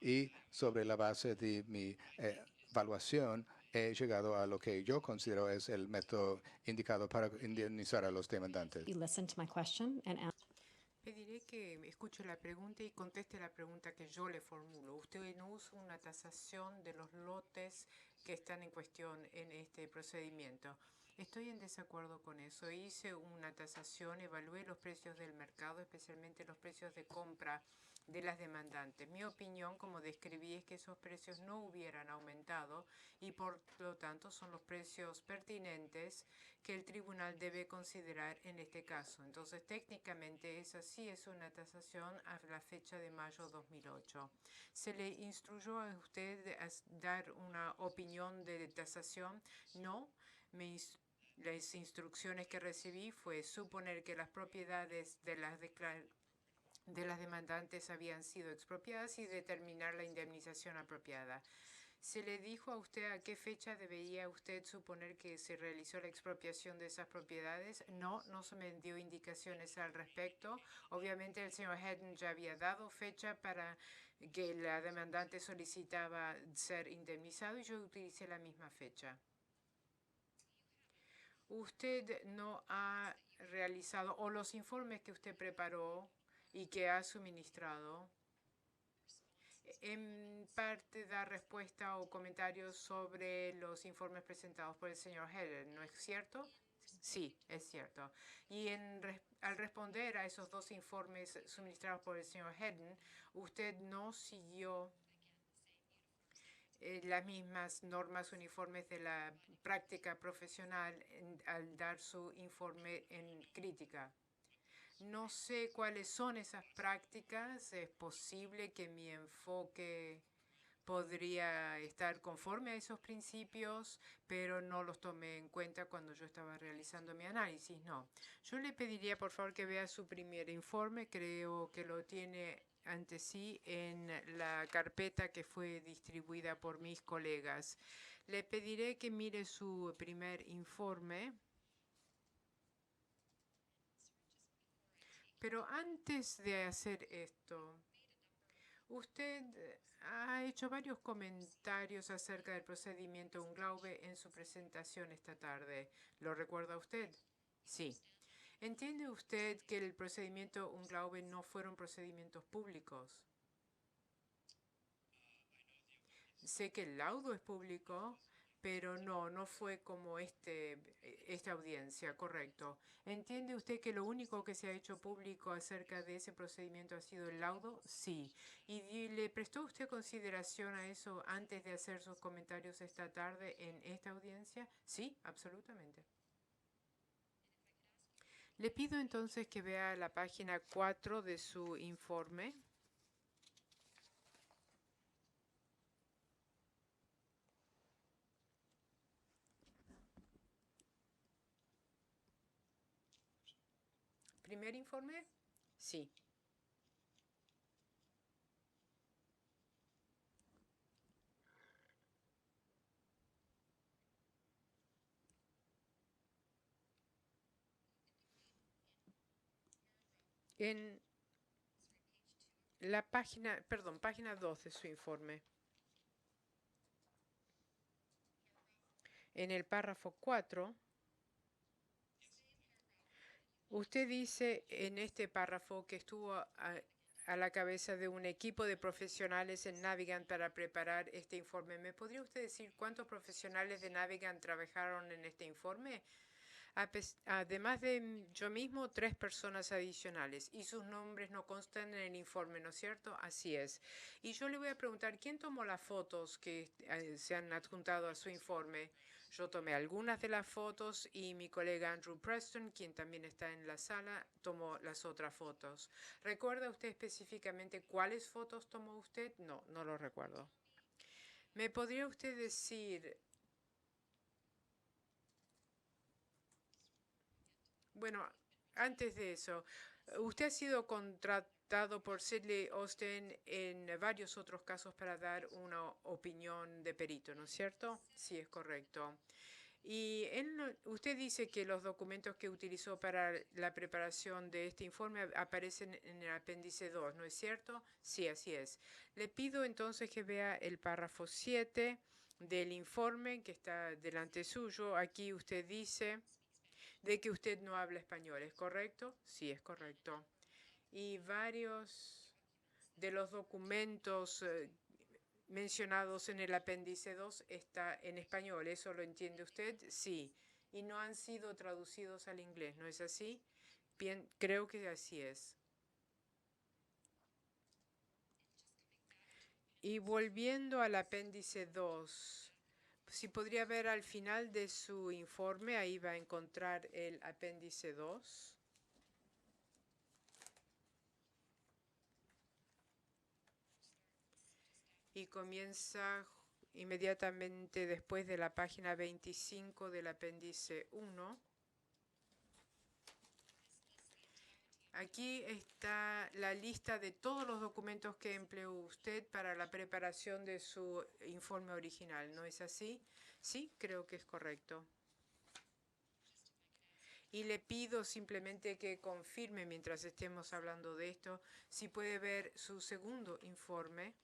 Y sobre la base de mi evaluación, he llegado a lo que yo considero es el método indicado para indemnizar a los demandantes.
You listen to my question and
Pediré que escuche la pregunta y conteste la pregunta que yo le formulo. Usted no usa una tasación de los lotes que están en cuestión en este procedimiento. Estoy en desacuerdo con eso. Hice una tasación, evalué los precios del mercado, especialmente los precios de compra de las demandantes. Mi opinión, como describí, es que esos precios no hubieran aumentado y por lo tanto son los precios pertinentes que el tribunal debe considerar en este caso. Entonces, técnicamente esa sí es una tasación a la fecha de mayo 2008. ¿Se le instruyó a usted a dar una opinión de tasación? No. Las instrucciones que recibí fue suponer que las propiedades de las demandantes habían sido expropiadas y determinar la indemnización apropiada. ¿Se le dijo a usted a qué fecha debería usted suponer que se realizó la expropiación de esas propiedades? No, no se me dio indicaciones al respecto. Obviamente el señor Hedden ya había dado fecha para que la demandante solicitaba ser indemnizado y yo utilicé la misma fecha. Usted no ha realizado, o los informes que usted preparó y que ha suministrado, en parte da respuesta o comentarios sobre los informes presentados por el señor Heller, ¿no es cierto? Sí, es cierto. Y al responder a esos dos informes suministrados por el señor Hedden, usted no siguió las mismas normas uniformes de la práctica profesional al dar su informe en crítica. No sé cuáles son esas prácticas. Es posible que mi enfoque podría estar conforme a esos principios, pero no los tomé en cuenta cuando yo estaba realizando mi análisis. No. Yo le pediría, por favor, que vea su primer informe. Creo que lo tiene ante sí en la carpeta que fue distribuida por mis colegas. Le pediré que mire su primer informe. Pero antes de hacer esto, usted ha hecho varios comentarios acerca del procedimiento Unglaube en su presentación esta tarde. ¿Lo recuerda usted? Sí. ¿Entiende usted que el procedimiento Unglaube no fueron procedimientos públicos? Sé que el laudo es público, pero no fue como esta audiencia, correcto. ¿Entiende usted que lo único que se ha hecho público acerca de ese procedimiento ha sido el laudo? Sí. ¿Y le prestó usted consideración a eso antes de hacer sus comentarios esta tarde en esta audiencia? Sí, absolutamente. Le pido entonces que vea la página 4 de su informe. ¿Primer informe? Sí. En la página 2 de su informe. En el párrafo 4, usted dice en este párrafo que estuvo a la cabeza de un equipo de profesionales en Navigant para preparar este informe. ¿Me podría usted decir cuántos profesionales de Navigant trabajaron en este informe? Además de yo mismo, 3 personas adicionales y sus nombres no constan en el informe, ¿no es cierto? Así es. Y yo le voy a preguntar, ¿quién tomó las fotos que se han adjuntado a su informe? Yo tomé algunas de las fotos y mi colega Andrew Preston, quien también está en la sala, tomó las otras fotos. ¿Recuerda usted específicamente cuáles fotos tomó usted? No, no lo recuerdo. ¿Me podría usted decir? Bueno, antes de eso, usted ha sido contratado por Sidley Austin en varios otros casos para dar una opinión de perito, ¿no es cierto? Sí, es correcto. Y usted dice que los documentos que utilizó para la preparación de este informe aparecen en el apéndice 2, ¿no es cierto? Sí, así es. Le pido entonces que vea el párrafo 7 del informe que está delante suyo. Aquí usted dice de que usted no habla español, ¿es correcto? Sí, es correcto. Y varios de los documentos mencionados en el apéndice 2 está en español, ¿eso lo entiende usted? Sí. Y no han sido traducidos al inglés, ¿no es así? Bien, creo que así es. Y volviendo al apéndice 2, si podría ver al final de su informe, ahí va a encontrar el apéndice 2. Y comienza inmediatamente después de la página 25 del apéndice 1. Aquí está la lista de todos los documentos que empleó usted para la preparación de su informe original, ¿no es así? Sí, creo que es correcto. Y le pido simplemente que confirme mientras estemos hablando de esto, si puede ver su segundo informe.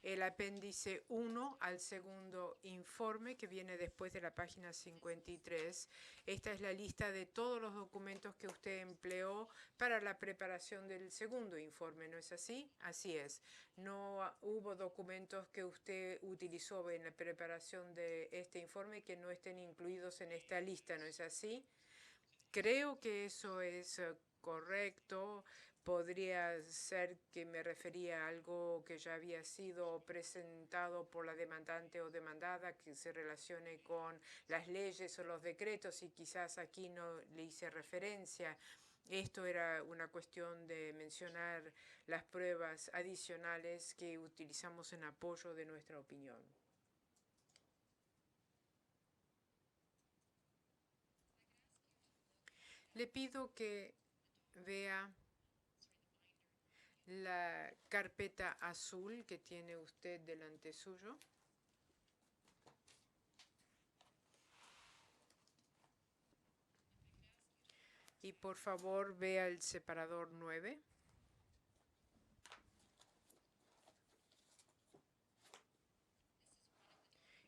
El apéndice 1 al segundo informe que viene después de la página 53. Esta es la lista de todos los documentos que usted empleó para la preparación del segundo informe, ¿no es así? Así es. No hubo documentos que usted utilizó en la preparación de este informe que no estén incluidos en esta lista, ¿no es así? Creo que eso es correcto. Podría ser que me refería a algo que ya había sido presentado por la demandante o demandada que se relacione con las leyes o los decretos y quizás aquí no le hice referencia. Esto era una cuestión de mencionar las pruebas adicionales que utilizamos en apoyo de nuestra opinión. Le pido que vea la carpeta azul que tiene usted delante suyo. Y por favor vea el separador 9.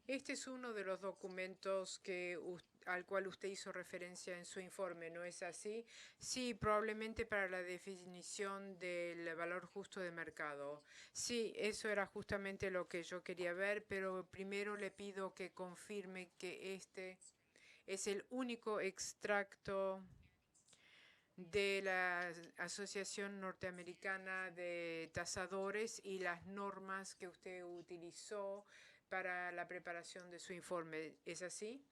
Este es uno de los documentos al cual usted hizo referencia en su informe, ¿no es así? Sí, probablemente para la definición del valor justo de mercado. Sí, eso era justamente lo que yo quería ver, pero primero le pido que confirme que este es el único extracto de la Asociación Norteamericana de Tasadores y las normas que usted utilizó para la preparación de su informe. ¿Es así?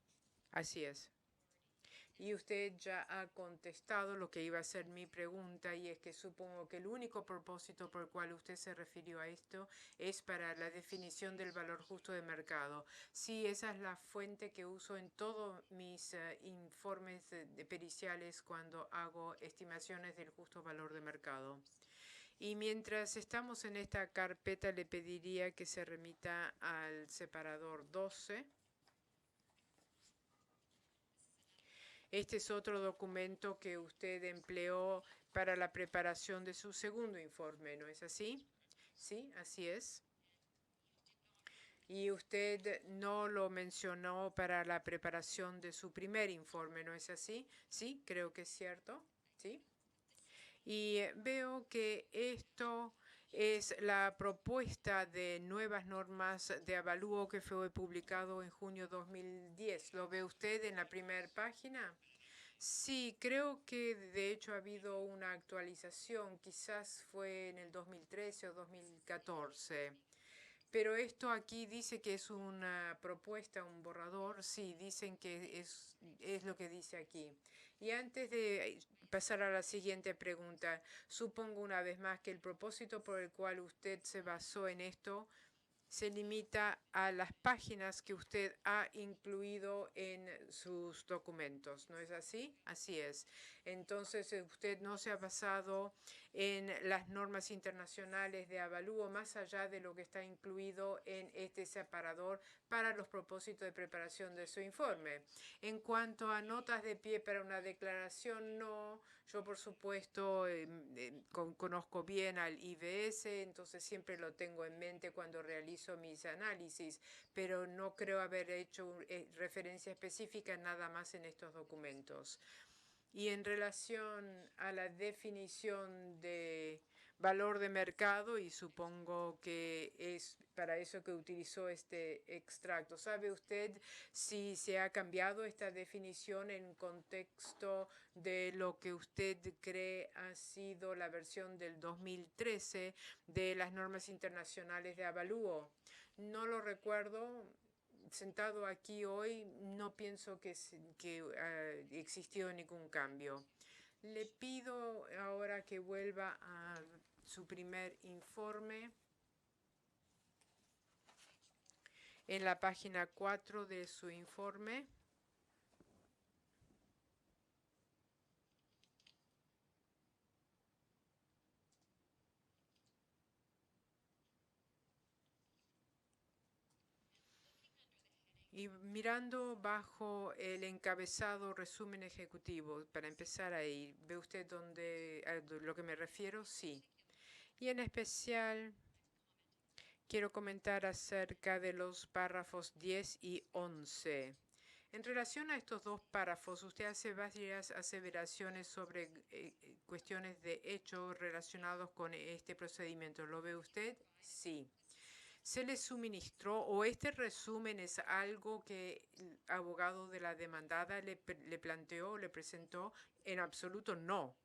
Así es. Y usted ya ha contestado lo que iba a ser mi pregunta, y es que supongo que el único propósito por el cual usted se refirió a esto es para la definición del valor justo de mercado. Sí, esa es la fuente que uso en todos mis informes periciales cuando hago estimaciones del justo valor de mercado. Y mientras estamos en esta carpeta, le pediría que se remita al separador 12. Este es otro documento que usted empleó para la preparación de su segundo informe, ¿no es así? Sí, así es. Y usted no lo mencionó para la preparación de su primer informe, ¿no es así? Sí, creo que es cierto. Sí. Y veo que esto es la propuesta de nuevas normas de avalúo que fue publicado en junio 2010. ¿Lo ve usted en la primera página? Sí, creo que de hecho ha habido una actualización, quizás fue en el 2013 o 2014. Pero esto aquí dice que es una propuesta, un borrador. Sí, dicen que es lo que dice aquí. Y antes de pasar a la siguiente pregunta, supongo una vez más que el propósito por el cual usted se basó en esto se limita a las páginas que usted ha incluido en sus documentos, ¿no es así? Así es. Entonces, usted no se ha basado en las normas internacionales de avalúo más allá de lo que está incluido en este separador para los propósitos de preparación de su informe. En cuanto a notas de pie para una declaración, no. Yo, por supuesto, conozco bien al IBS, entonces siempre lo tengo en mente cuando realizo mis análisis, pero no creo haber hecho referencia específica nada más en estos documentos. Y en relación a la definición de valor de mercado, y supongo que es para eso que utilizó este extracto. ¿Sabe usted si se ha cambiado esta definición en contexto de lo que usted cree ha sido la versión del 2013 de las normas internacionales de avalúo? No lo recuerdo. Sentado aquí hoy, no pienso que existió ningún cambio. Le pido ahora que vuelva a su primer informe en la página 4 de su informe. Y mirando bajo el encabezado resumen ejecutivo, para empezar ahí, ¿ve usted lo que me refiero? Sí. Y en especial quiero comentar acerca de los párrafos 10 y 11. En relación a estos dos párrafos, usted hace varias aseveraciones sobre cuestiones de hecho relacionados con este procedimiento. ¿Lo ve usted? Sí. ¿Se le suministró o este resumen es algo que el abogado de la demandada le planteó, le presentó? En absoluto no.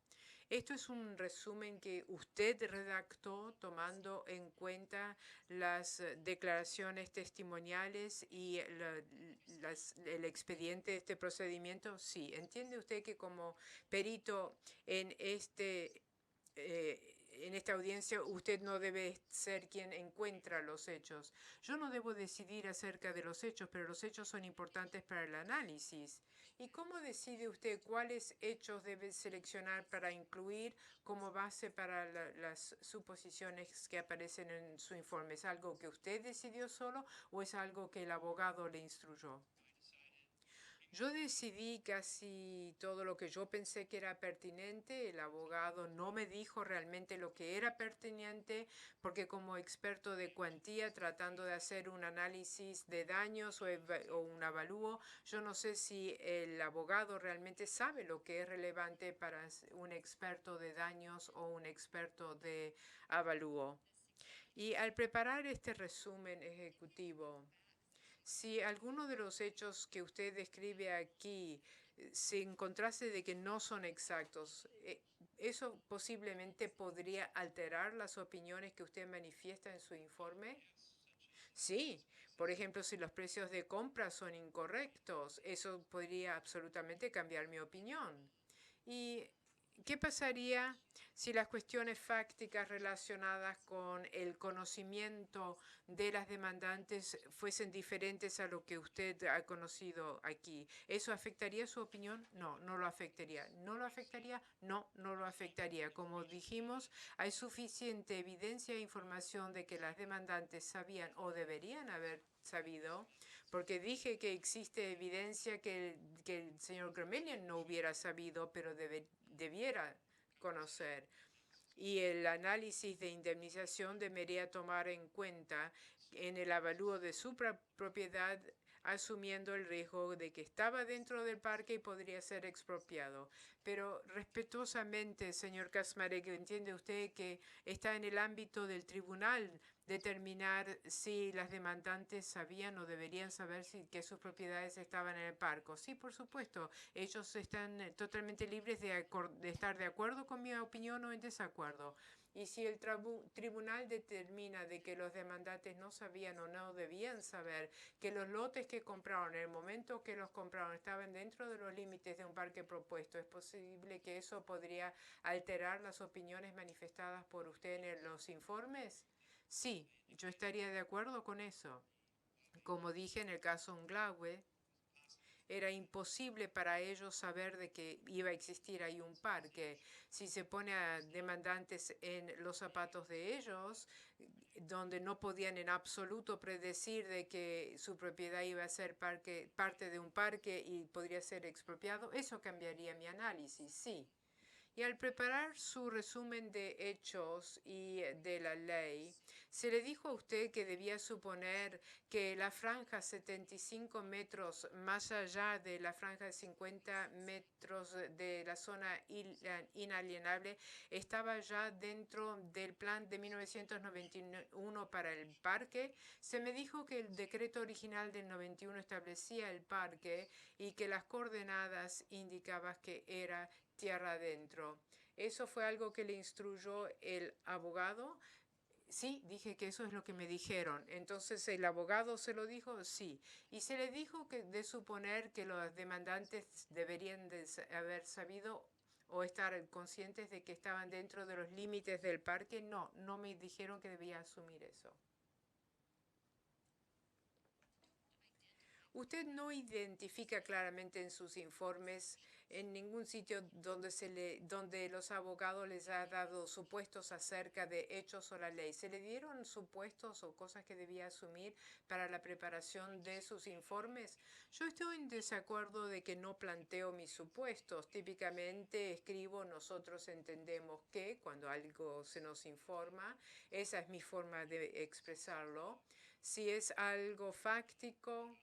Esto es un resumen que usted redactó tomando en cuenta las declaraciones testimoniales y el expediente de este procedimiento. Sí, ¿entiende usted que como perito en esta audiencia usted no debe ser quien encuentra los hechos? Yo no debo decidir acerca de los hechos, pero los hechos son importantes para el análisis. ¿Y cómo decide usted cuáles hechos debe seleccionar para incluir como base para las suposiciones que aparecen en su informe? ¿Es algo que usted decidió solo o es algo que el abogado le instruyó? Yo decidí casi todo lo que yo pensé que era pertinente. El abogado no me dijo realmente lo que era pertinente porque como experto de cuantía tratando de hacer un análisis de daños o un avalúo, yo no sé si el abogado realmente sabe lo que es relevante para un experto de daños o un experto de avalúo. Y al preparar este resumen ejecutivo, si alguno de los hechos que usted describe aquí se encontrase de que no son exactos, ¿eso posiblemente podría alterar las opiniones que usted manifiesta en su informe? Sí, por ejemplo, si los precios de compra son incorrectos, eso podría absolutamente cambiar mi opinión. ¿Y qué pasaría si las cuestiones fácticas relacionadas con el conocimiento de las demandantes fuesen diferentes a lo que usted ha conocido aquí? ¿Eso afectaría su opinión? No, no lo afectaría. ¿No lo afectaría? No, no lo afectaría. Como dijimos, hay suficiente evidencia e información de que las demandantes sabían o deberían haber sabido, porque dije que existe evidencia que el señor Germelian no hubiera sabido, pero debiera conocer. Y el análisis de indemnización debería tomar en cuenta en el avalúo de su propiedad asumiendo el riesgo de que estaba dentro del parque y podría ser expropiado. Pero respetuosamente, señor Kaczmarek, entiende usted que está en el ámbito del tribunal determinar si las demandantes sabían o deberían saber que sus propiedades estaban en el parque. Sí, por supuesto, ellos están totalmente libres de estar de acuerdo con mi opinión o en desacuerdo. Y si el tribunal determina de que los demandantes no sabían o no debían saber que los lotes que compraron, en el momento que los compraron, estaban dentro de los límites de un parque propuesto, es posible que eso podría alterar las opiniones manifestadas por usted en los informes. Sí, yo estaría de acuerdo con eso. Como dije en el caso Unglawe, era imposible para ellos saber de que iba a existir ahí un parque. Si se pone a demandantes en los zapatos de ellos, donde no podían en absoluto predecir de que su propiedad iba a ser parte de un parque y podría ser expropiado, eso cambiaría mi análisis, sí. Y al preparar su resumen de hechos y de la ley, ¿se le dijo a usted que debía suponer que la franja 75 metros más allá de la franja de 50 metros de la zona inalienable estaba ya dentro del plan de 1991 para el parque? Se me dijo que el decreto original del 91 establecía el parque y que las coordenadas indicaban que era tierra adentro. ¿Eso fue algo que le instruyó el abogado? Sí, dije que eso es lo que me dijeron. Entonces, ¿el abogado se lo dijo? Sí. ¿Y se le dijo que de suponer que los demandantes deberían de haber sabido o estar conscientes de que estaban dentro de los límites del parque? No, no me dijeron que debía asumir eso. Usted no identifica claramente en sus informes en ningún sitio donde los abogados les ha dado supuestos acerca de hechos o la ley. ¿Se le dieron supuestos o cosas que debía asumir para la preparación de sus informes? Yo estoy en desacuerdo de que no planteo mis supuestos. Típicamente escribo, nosotros entendemos que cuando algo se nos informa, esa es mi forma de expresarlo. Si es algo fáctico,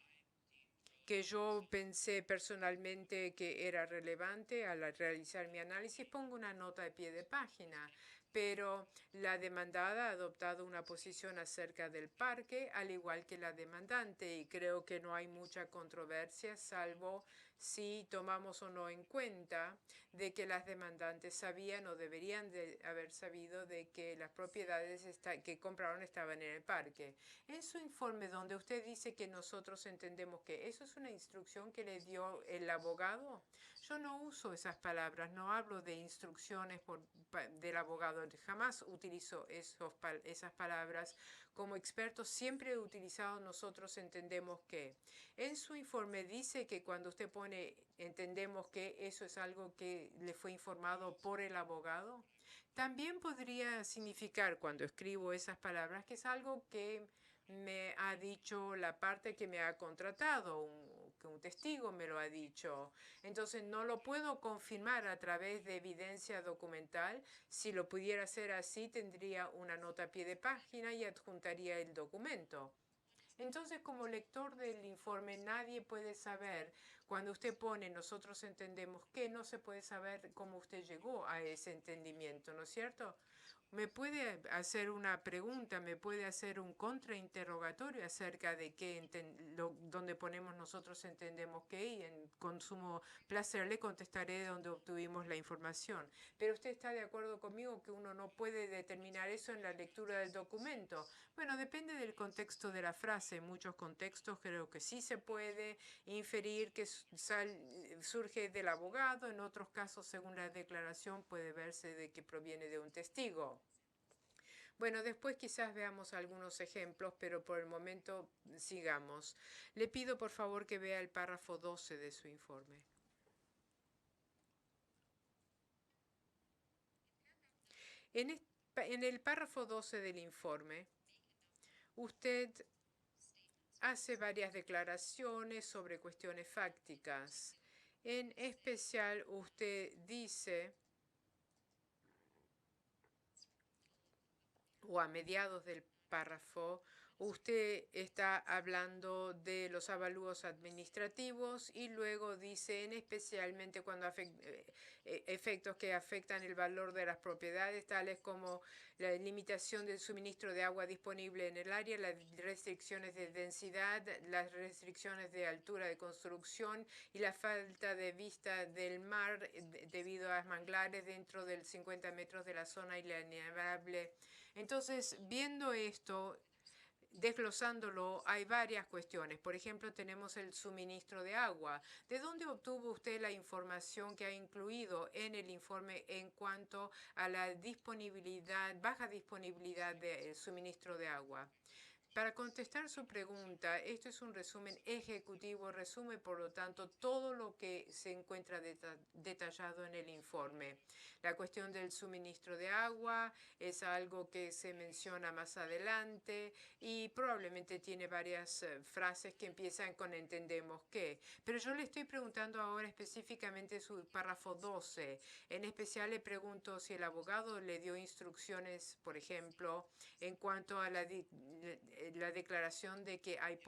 que yo pensé personalmente que era relevante al realizar mi análisis, pongo una nota de pie de página. Pero la demandada ha adoptado una posición acerca del parque, al igual que la demandante, y creo que no hay mucha controversia, salvo si tomamos o no en cuenta de que las demandantes sabían o deberían de haber sabido de que las propiedades que compraron estaban en el parque. En su informe donde usted dice que nosotros entendemos que eso es una instrucción que le dio el abogado, yo no uso esas palabras, no hablo de instrucciones del abogado, jamás utilizo esas palabras. Como experto siempre he utilizado nosotros entendemos que. En su informe dice que cuando usted pone entendemos que eso es algo que le fue informado por el abogado. También podría significar cuando escribo esas palabras que es algo que me ha dicho la parte que me ha contratado, que un testigo me lo ha dicho. Entonces no lo puedo confirmar a través de evidencia documental. Si lo pudiera hacer así, tendría una nota a pie de página y adjuntaría el documento. Entonces, como lector del informe, nadie puede saber, cuando usted pone nosotros entendemos que, no se puede saber cómo usted llegó a ese entendimiento, ¿no es cierto? Me puede hacer una pregunta, me puede hacer un contrainterrogatorio acerca de qué donde ponemos nosotros entendemos qué, y con sumo placer le contestaré de dónde obtuvimos la información. Pero usted está de acuerdo conmigo que uno no puede determinar eso en la lectura del documento. Bueno, depende del contexto de la frase. En muchos contextos creo que sí se puede inferir que surge del abogado. En otros casos, según la declaración, puede verse de que proviene de un testigo. Bueno, después quizás veamos algunos ejemplos, pero por el momento sigamos. Le pido por favor que vea el párrafo 12 de su informe. En el párrafo 12 del informe, usted hace varias declaraciones sobre cuestiones fácticas. En especial, usted dice, o a mediados del párrafo, usted está hablando de los avalúos administrativos y luego dice, especialmente cuando efectos que afectan el valor de las propiedades, tales como la limitación del suministro de agua disponible en el área, las restricciones de densidad, las restricciones de altura de construcción y la falta de vista del mar debido a manglares dentro del 50 metros de la zona inalienable. Entonces, viendo esto, desglosándolo, hay varias cuestiones. Por ejemplo, tenemos el suministro de agua. ¿De dónde obtuvo usted la información que ha incluido en el informe en cuanto a la disponibilidad, baja disponibilidad de suministro de agua? Para contestar su pregunta, esto es un resumen ejecutivo, resume por lo tanto todo lo que se encuentra detallado en el informe. La cuestión del suministro de agua es algo que se menciona más adelante y probablemente tiene varias frases que empiezan con entendemos qué. Pero yo le estoy preguntando ahora específicamente su párrafo 12. En especial le pregunto si el abogado le dio instrucciones, por ejemplo, en cuanto a la declaración de que hay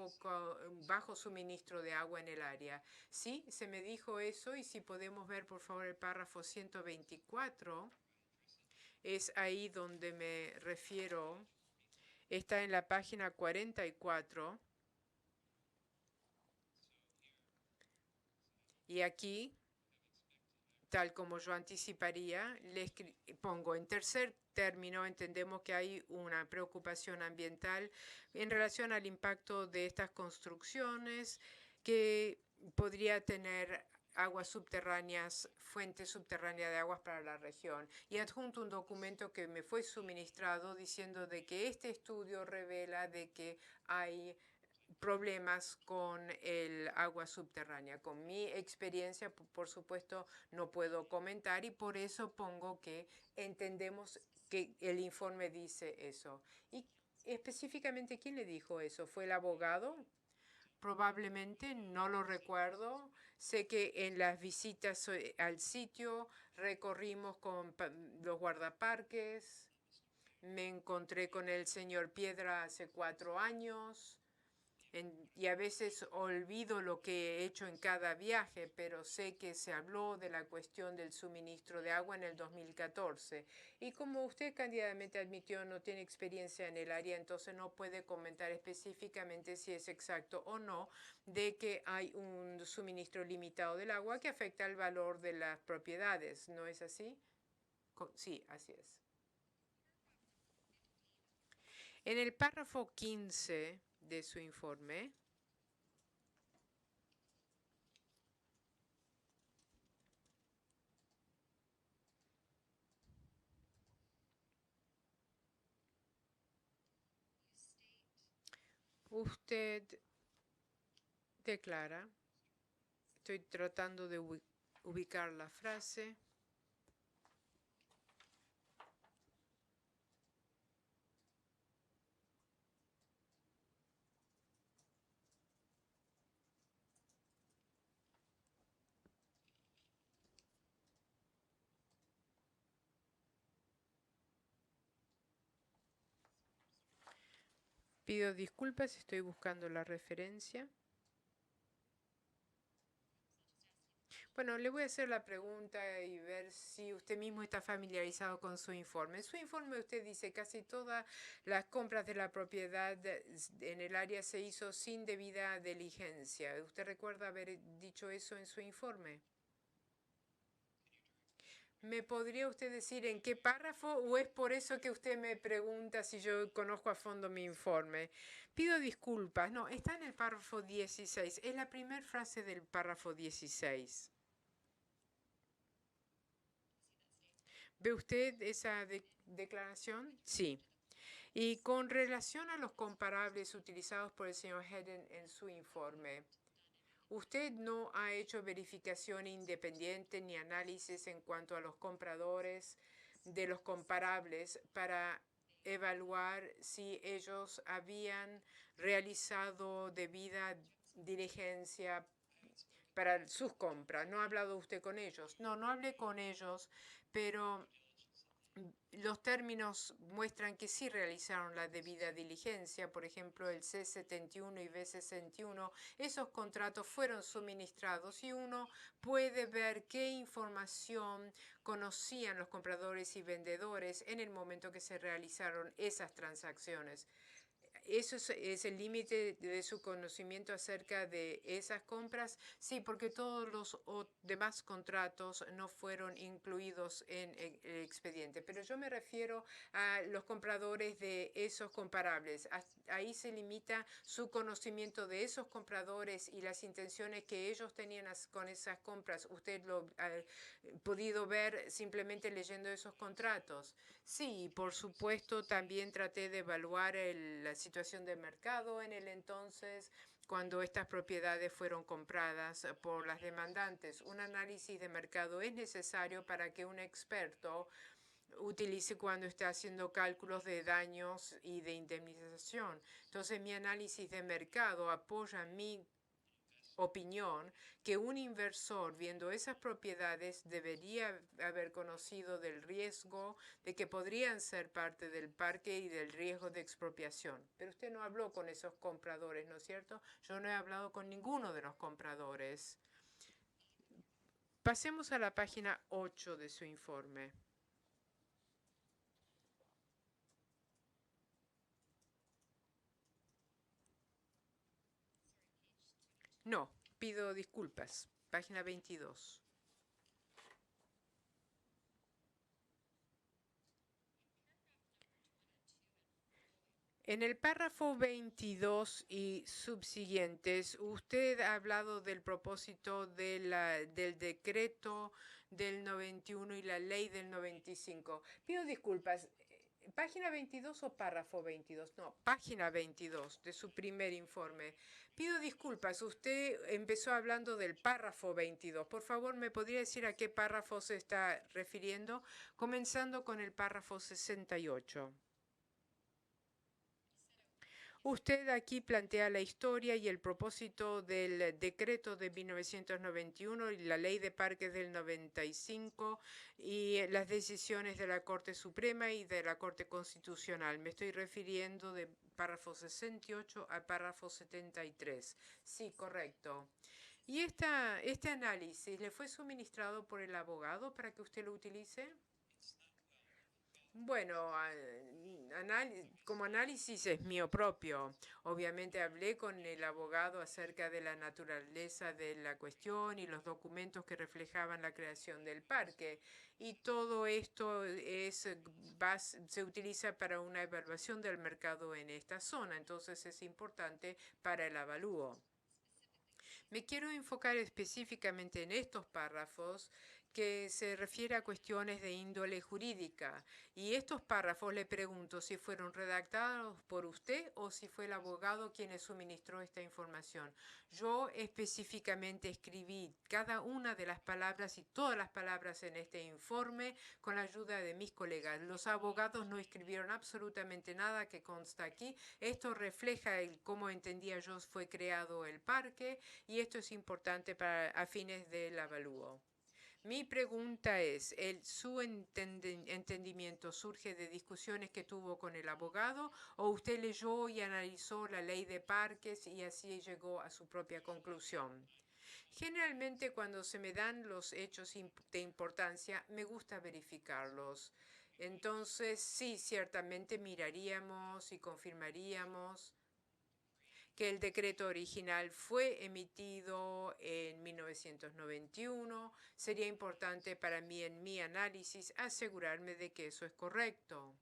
bajo suministro de agua en el área. Sí, se me dijo eso y si podemos ver por favor el párrafo 124, es ahí donde me refiero, está en la página 44 y aquí, tal como yo anticiparía, le pongo en tercer término, entendemos que hay una preocupación ambiental en relación al impacto de estas construcciones que podría tener aguas subterráneas, fuentes subterráneas de aguas para la región. Y adjunto un documento que me fue suministrado diciendo de que este estudio revela de que hay problemas con el agua subterránea. Con mi experiencia, por supuesto, no puedo comentar y por eso pongo que entendemos que el informe dice eso. Y específicamente, ¿quién le dijo eso? ¿Fue el abogado? Probablemente, no lo recuerdo. Sé que en las visitas al sitio recorrimos con los guardaparques. Me encontré con el señor Piedra hace 4 años. Y a veces olvido lo que he hecho en cada viaje, pero sé que se habló de la cuestión del suministro de agua en el 2014. Y como usted candidamente admitió, no tiene experiencia en el área, entonces no puede comentar específicamente si es exacto o no de que hay un suministro limitado del agua que afecta el valor de las propiedades. ¿No es así? Sí, así es. En el párrafo 15 de su informe, usted declara, estoy tratando de ubicar la frase, pido disculpas, estoy buscando la referencia. Bueno, le voy a hacer la pregunta y ver si usted mismo está familiarizado con su informe. En su informe usted dice casi todas las compras de la propiedad en el área se hizo sin debida diligencia. ¿Usted recuerda haber dicho eso en su informe? ¿Me podría usted decir en qué párrafo o es por eso que usted me pregunta si yo conozco a fondo mi informe? Pido disculpas. No, está en el párrafo 16. Es la primera frase del párrafo 16. ¿Ve usted esa declaración? Sí. Y con relación a los comparables utilizados por el señor Hedden en su informe, usted no ha hecho verificación independiente ni análisis en cuanto a los compradores de los comparables para evaluar si ellos habían realizado debida diligencia para sus compras. ¿No ha hablado usted con ellos? No, no hablé con ellos, pero los términos muestran que sí realizaron la debida diligencia, por ejemplo, el C71 y B61, esos contratos fueron suministrados y uno puede ver qué información conocían los compradores y vendedores en el momento que se realizaron esas transacciones. ¿Eso es el límite de su conocimiento acerca de esas compras? Sí, porque todos los demás contratos no fueron incluidos en el expediente. Pero yo me refiero a los compradores de esos comparables. Ahí se limita su conocimiento de esos compradores y las intenciones que ellos tenían con esas compras. ¿Usted lo ha podido ver simplemente leyendo esos contratos? Sí, por supuesto, también traté de evaluar la situación del mercado en el entonces, cuando estas propiedades fueron compradas por las demandantes. Un análisis de mercado es necesario para que un experto utilice cuando está haciendo cálculos de daños y de indemnización. Entonces, mi análisis de mercado apoya mi opinión que un inversor viendo esas propiedades debería haber conocido del riesgo de que podrían ser parte del parque y del riesgo de expropiación. Pero usted no habló con esos compradores, ¿no es cierto? Yo no he hablado con ninguno de los compradores. Pasemos a la página 8 de su informe. No, pido disculpas. Página 22. En el párrafo 22 y subsiguientes, usted ha hablado del propósito del decreto del 91 y la ley del 95. Pido disculpas. ¿Página 22 o párrafo 22? No, página 22 de su primer informe. Pido disculpas, usted empezó hablando del párrafo 22. Por favor, ¿me podría decir a qué párrafo se está refiriendo? Comenzando con el párrafo 68. Usted aquí plantea la historia y el propósito del decreto de 1991 y la ley de parques del 95 y las decisiones de la Corte Suprema y de la Corte Constitucional. Me estoy refiriendo de párrafo 68 al párrafo 73. Sí, correcto. ¿Y este análisis le fue suministrado por el abogado para que usted lo utilice? Bueno, como análisis es mío propio. Obviamente hablé con el abogado acerca de la naturaleza de la cuestión y los documentos que reflejaban la creación del parque. Y todo esto se utiliza para una evaluación del mercado en esta zona. Entonces es importante para el avalúo. Me quiero enfocar específicamente en estos párrafos que se refiere a cuestiones de índole jurídica. Y estos párrafos le pregunto si fueron redactados por usted o si fue el abogado quien le suministró esta información. Yo específicamente escribí cada una de las palabras y todas las palabras en este informe con la ayuda de mis colegas. Los abogados no escribieron absolutamente nada que consta aquí. Esto refleja cómo entendía yo fue creado el parque y esto es importante a fines del avalúo. Mi pregunta es, ¿su entendimiento surge de discusiones que tuvo con el abogado o usted leyó y analizó la ley de parques y así llegó a su propia conclusión? Generalmente cuando se me dan los hechos de importancia, me gusta verificarlos. Entonces, sí, ciertamente miraríamos y confirmaríamos que el decreto original fue emitido en 1991. Sería importante para mí en mi análisis asegurarme de que eso es correcto.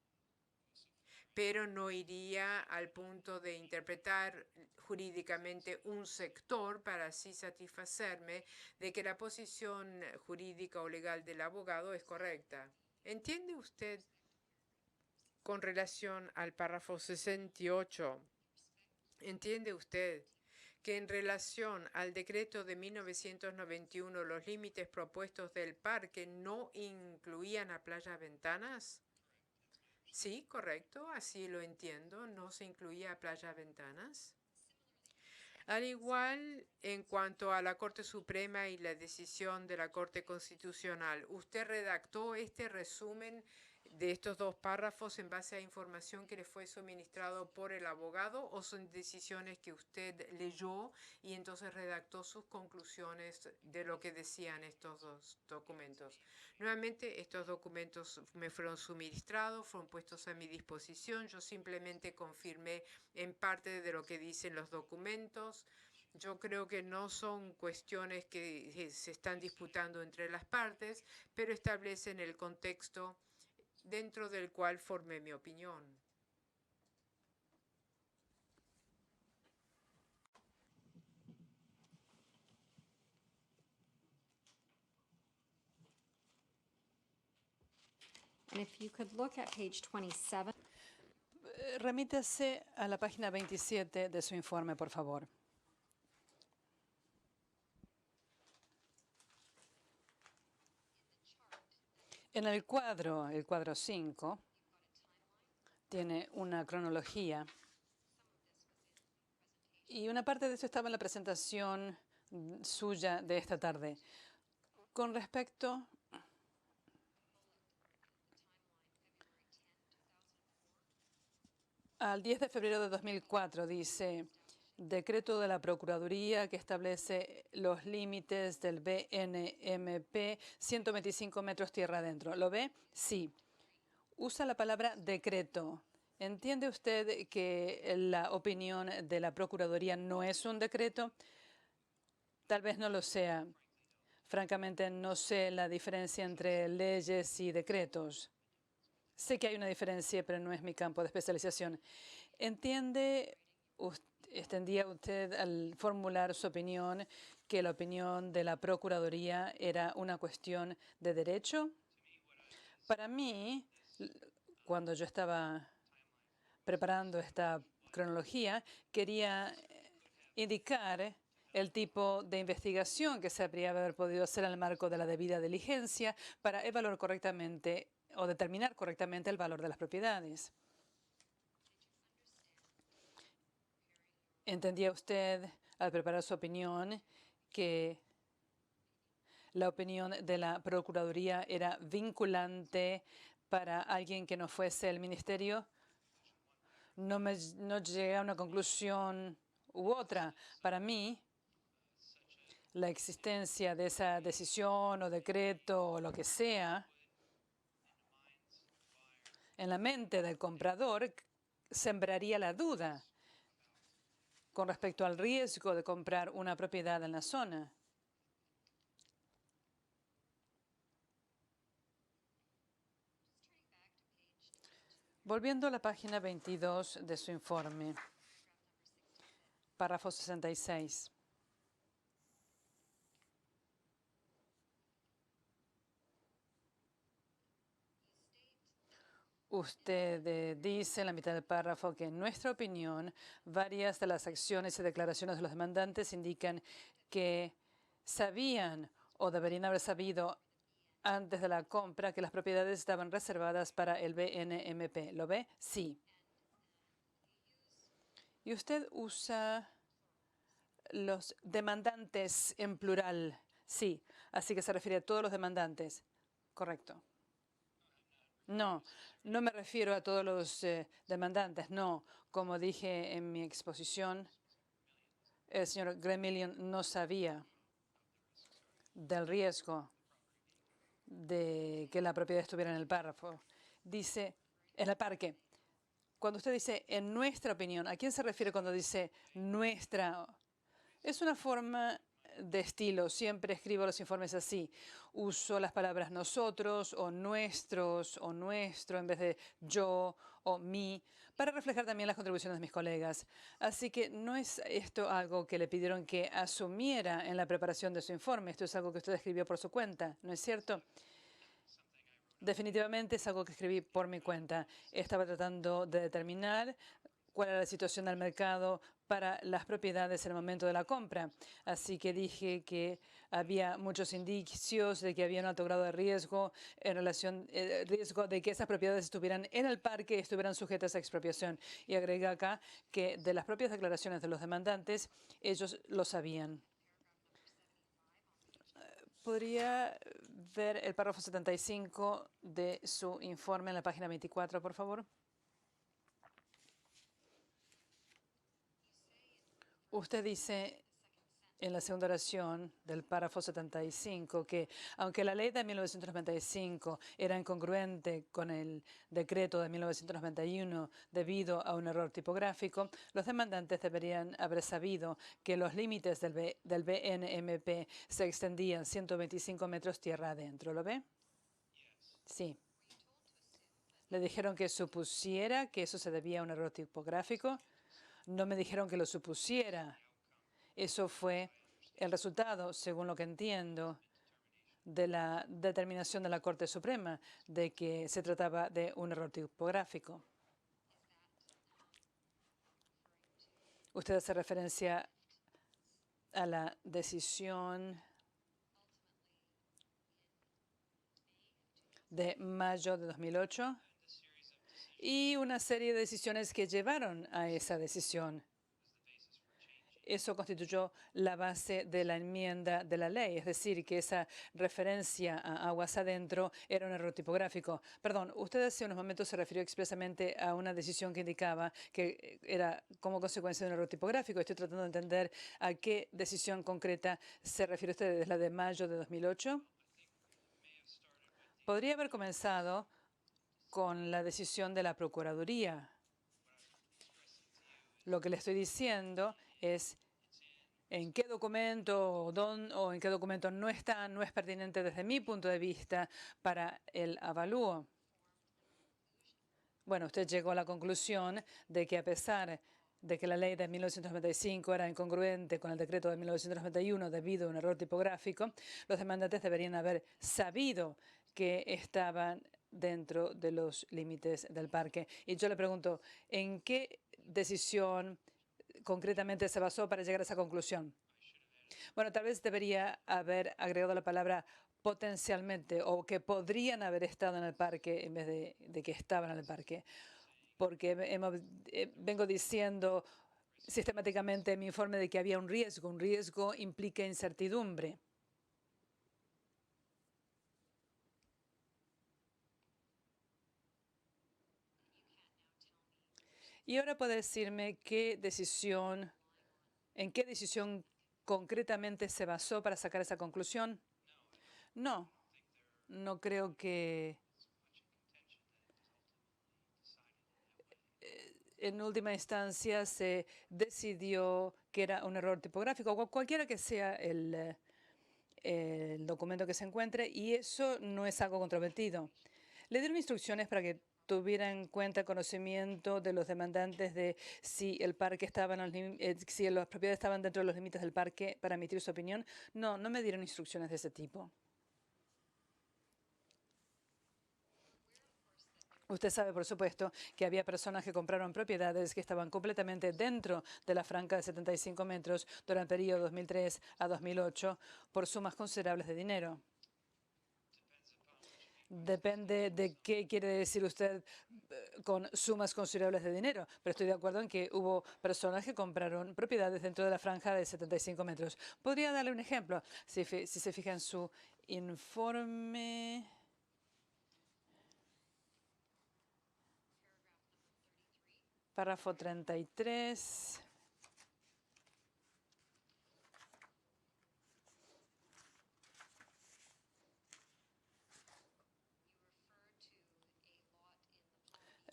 Pero no iría al punto de interpretar jurídicamente un sector para así satisfacerme de que la posición jurídica o legal del abogado es correcta. ¿Entiende usted con relación al párrafo 68? ¿Entiende usted que en relación al decreto de 1991 los límites propuestos del parque no incluían a Playa Ventanas? Sí, correcto, así lo entiendo, no se incluía a Playa Ventanas. Al igual, en cuanto a la Corte Suprema y la decisión de la Corte Constitucional, ¿usted redactó este resumen de estos dos párrafos en base a información que le fue suministrado por el abogado o son decisiones que usted leyó y entonces redactó sus conclusiones de lo que decían estos dos documentos? Nuevamente, estos documentos me fueron suministrados, fueron puestos a mi disposición. Yo simplemente confirmé en parte de lo que dicen los documentos. Yo creo que no son cuestiones que se están disputando entre las partes, pero establecen el contexto dentro del cual formé mi opinión.
And if you could look at page 27.
Remítase a la página 27 de su informe, por favor. En el cuadro 5, tiene una cronología. Y una parte de eso estaba en la presentación suya de esta tarde. Con respecto al 10 de febrero de 2004, dice, decreto de la Procuraduría que establece los límites del BNMP, 125 metros tierra adentro. ¿Lo ve? Sí. Usa la palabra decreto. ¿Entiende usted que la opinión de la Procuraduría no es un decreto? Tal vez no lo sea. Francamente, no sé la diferencia entre leyes y decretos. Sé que hay una diferencia, pero no es mi campo de especialización. ¿Entendía usted al formular su opinión que la opinión de la Procuraduría era una cuestión de derecho? Para mí, cuando yo estaba preparando esta cronología, quería indicar el tipo de investigación que se habría haber podido hacer en el marco de la debida diligencia para evaluar correctamente o determinar correctamente el valor de las propiedades. ¿Entendía usted, al preparar su opinión, que la opinión de la Procuraduría era vinculante para alguien que no fuese el ministerio? No llegué a una conclusión u otra. Para mí, la existencia de esa decisión o decreto o lo que sea en la mente del comprador sembraría la duda con respecto al riesgo de comprar una propiedad en la zona. Volviendo a la página 22 de su informe, párrafo 66. Usted dice en la mitad del párrafo que en nuestra opinión varias de las acciones y declaraciones de los demandantes indican que sabían o deberían haber sabido antes de la compra que las propiedades estaban reservadas para el BNMP. ¿Lo ve? Sí. Y usted usa los demandantes en plural. Sí. Así que se refiere a todos los demandantes. Correcto. No, no me refiero a todos los demandantes. No. Como dije en mi exposición, el señor Gremillion no sabía del riesgo de que la propiedad estuviera en el párrafo. Dice, en el parque. Cuando usted dice, en nuestra opinión, ¿a quién se refiere cuando dice nuestra? Es una forma de estilo. Siempre escribo los informes así. Uso las palabras nosotros o nuestros o nuestro en vez de yo o mi para reflejar también las contribuciones de mis colegas. Así que no es esto algo que le pidieron que asumiera en la preparación de su informe. Esto es algo que usted escribió por su cuenta, ¿no es cierto? Definitivamente es algo que escribí por mi cuenta. Estaba tratando de determinar cuál era la situación del mercado para las propiedades en el momento de la compra. Así que dije que había muchos indicios de que había un alto grado de riesgo en relación riesgo de que esas propiedades estuvieran en el parque y estuvieran sujetas a expropiación. Y agregué acá que de las propias declaraciones de los demandantes, ellos lo sabían. ¿Podría ver el párrafo 75 de su informe en la página 24, por favor? Usted dice en la segunda oración del párrafo 75 que aunque la ley de 1995 era incongruente con el decreto de 1991 debido a un error tipográfico, los demandantes deberían haber sabido que los límites del BNMP se extendían 125 metros tierra adentro. ¿Lo ve? Sí. Le dijeron que supusiera que eso se debía a un error tipográfico. No me dijeron que lo supusiera. Eso fue el resultado, según lo que entiendo, de la determinación de la Corte Suprema de que se trataba de un error tipográfico. Usted hace referencia a la decisión de mayo de 2008 y una serie de decisiones que llevaron a esa decisión. Eso constituyó la base de la enmienda de la ley, es decir, que esa referencia a aguas adentro era un error tipográfico. Perdón, usted hace unos momentos se refirió expresamente a una decisión que indicaba que era como consecuencia de un error tipográfico. Estoy tratando de entender a qué decisión concreta se refiere usted. ¿Es la de mayo de 2008? Podría haber comenzado con la decisión de la Procuraduría. Lo que le estoy diciendo es en qué documento o en qué documento no está, no es pertinente desde mi punto de vista para el avalúo. Bueno, usted llegó a la conclusión de que a pesar de que la ley de 1995 era incongruente con el decreto de 1991 debido a un error tipográfico, los demandantes deberían haber sabido que estaban dentro de los límites del parque. Y yo le pregunto, ¿en qué decisión concretamente se basó para llegar a esa conclusión? Bueno, tal vez debería haber agregado la palabra potencialmente o que podrían haber estado en el parque en vez de que estaban en el parque. Porque vengo diciendo sistemáticamente en mi informe de que había un riesgo. Un riesgo implica incertidumbre. Y ahora puede decirme en qué decisión concretamente se basó para sacar esa conclusión. No, no creo que en última instancia se decidió que era un error tipográfico, cualquiera que sea el documento que se encuentre, y eso no es algo controvertido. Le dieron instrucciones para que tuviera en cuenta el conocimiento de los demandantes de si el parque estaba si las propiedades estaban dentro de los límites del parque para emitir su opinión. No, no me dieron instrucciones de ese tipo. Usted sabe, por supuesto, que había personas que compraron propiedades que estaban completamente dentro de la franja de 75 metros durante el periodo 2003 a 2008 por sumas considerables de dinero. Depende de qué quiere decir usted con sumas considerables de dinero, pero estoy de acuerdo en que hubo personas que compraron propiedades dentro de la franja de 75 metros. Podría darle un ejemplo. Si se fija en su informe. Párrafo 33.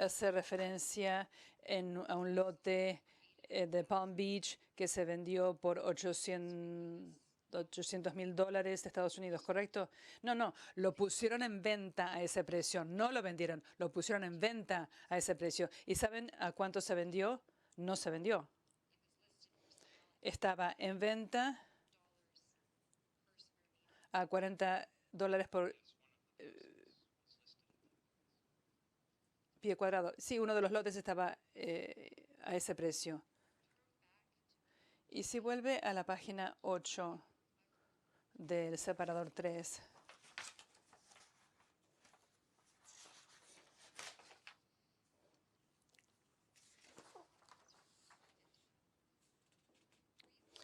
Hace referencia a un lote de Palm Beach que se vendió por $800,000 de Estados Unidos, ¿correcto? No, lo pusieron en venta a ese precio, no lo vendieron, lo pusieron en venta a ese precio. ¿Y saben a cuánto se vendió? No se vendió. Estaba en venta a $40 por pie cuadrado. Sí, uno de los lotes estaba a ese precio. Y si vuelve a la página 8 del separador 3.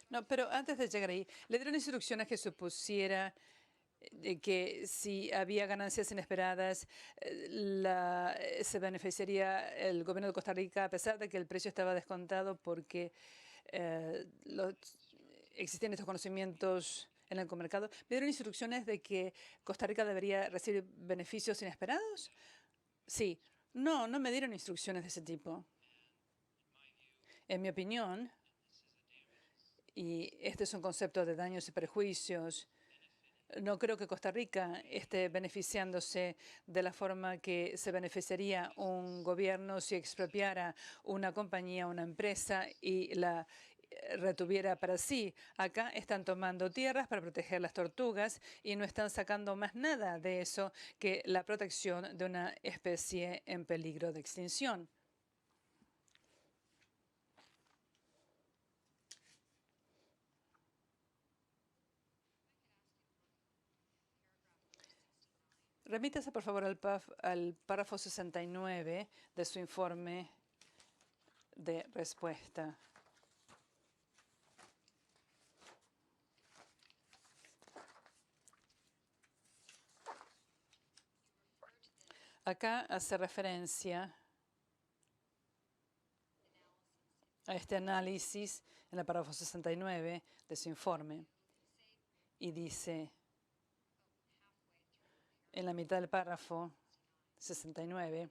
No, pero antes de llegar ahí, le dieron instrucciones que se pusiera que si había ganancias inesperadas, se beneficiaría el gobierno de Costa Rica a pesar de que el precio estaba descontado porque existían estos conocimientos en el mercado. ¿Me dieron instrucciones de que Costa Rica debería recibir beneficios inesperados? Sí. No, no me dieron instrucciones de ese tipo. En mi opinión, y este es un concepto de daños y perjuicios, no creo que Costa Rica esté beneficiándose de la forma que se beneficiaría un gobierno si expropiara una compañía, una empresa y la retuviera para sí. Acá están tomando tierras para proteger las tortugas y no están sacando más nada de eso que la protección de una especie en peligro de extinción. Remítase, por favor, al párrafo 69 de su informe de respuesta. Acá hace referencia a este análisis en el párrafo 69 de su informe y dice en la mitad del párrafo 69,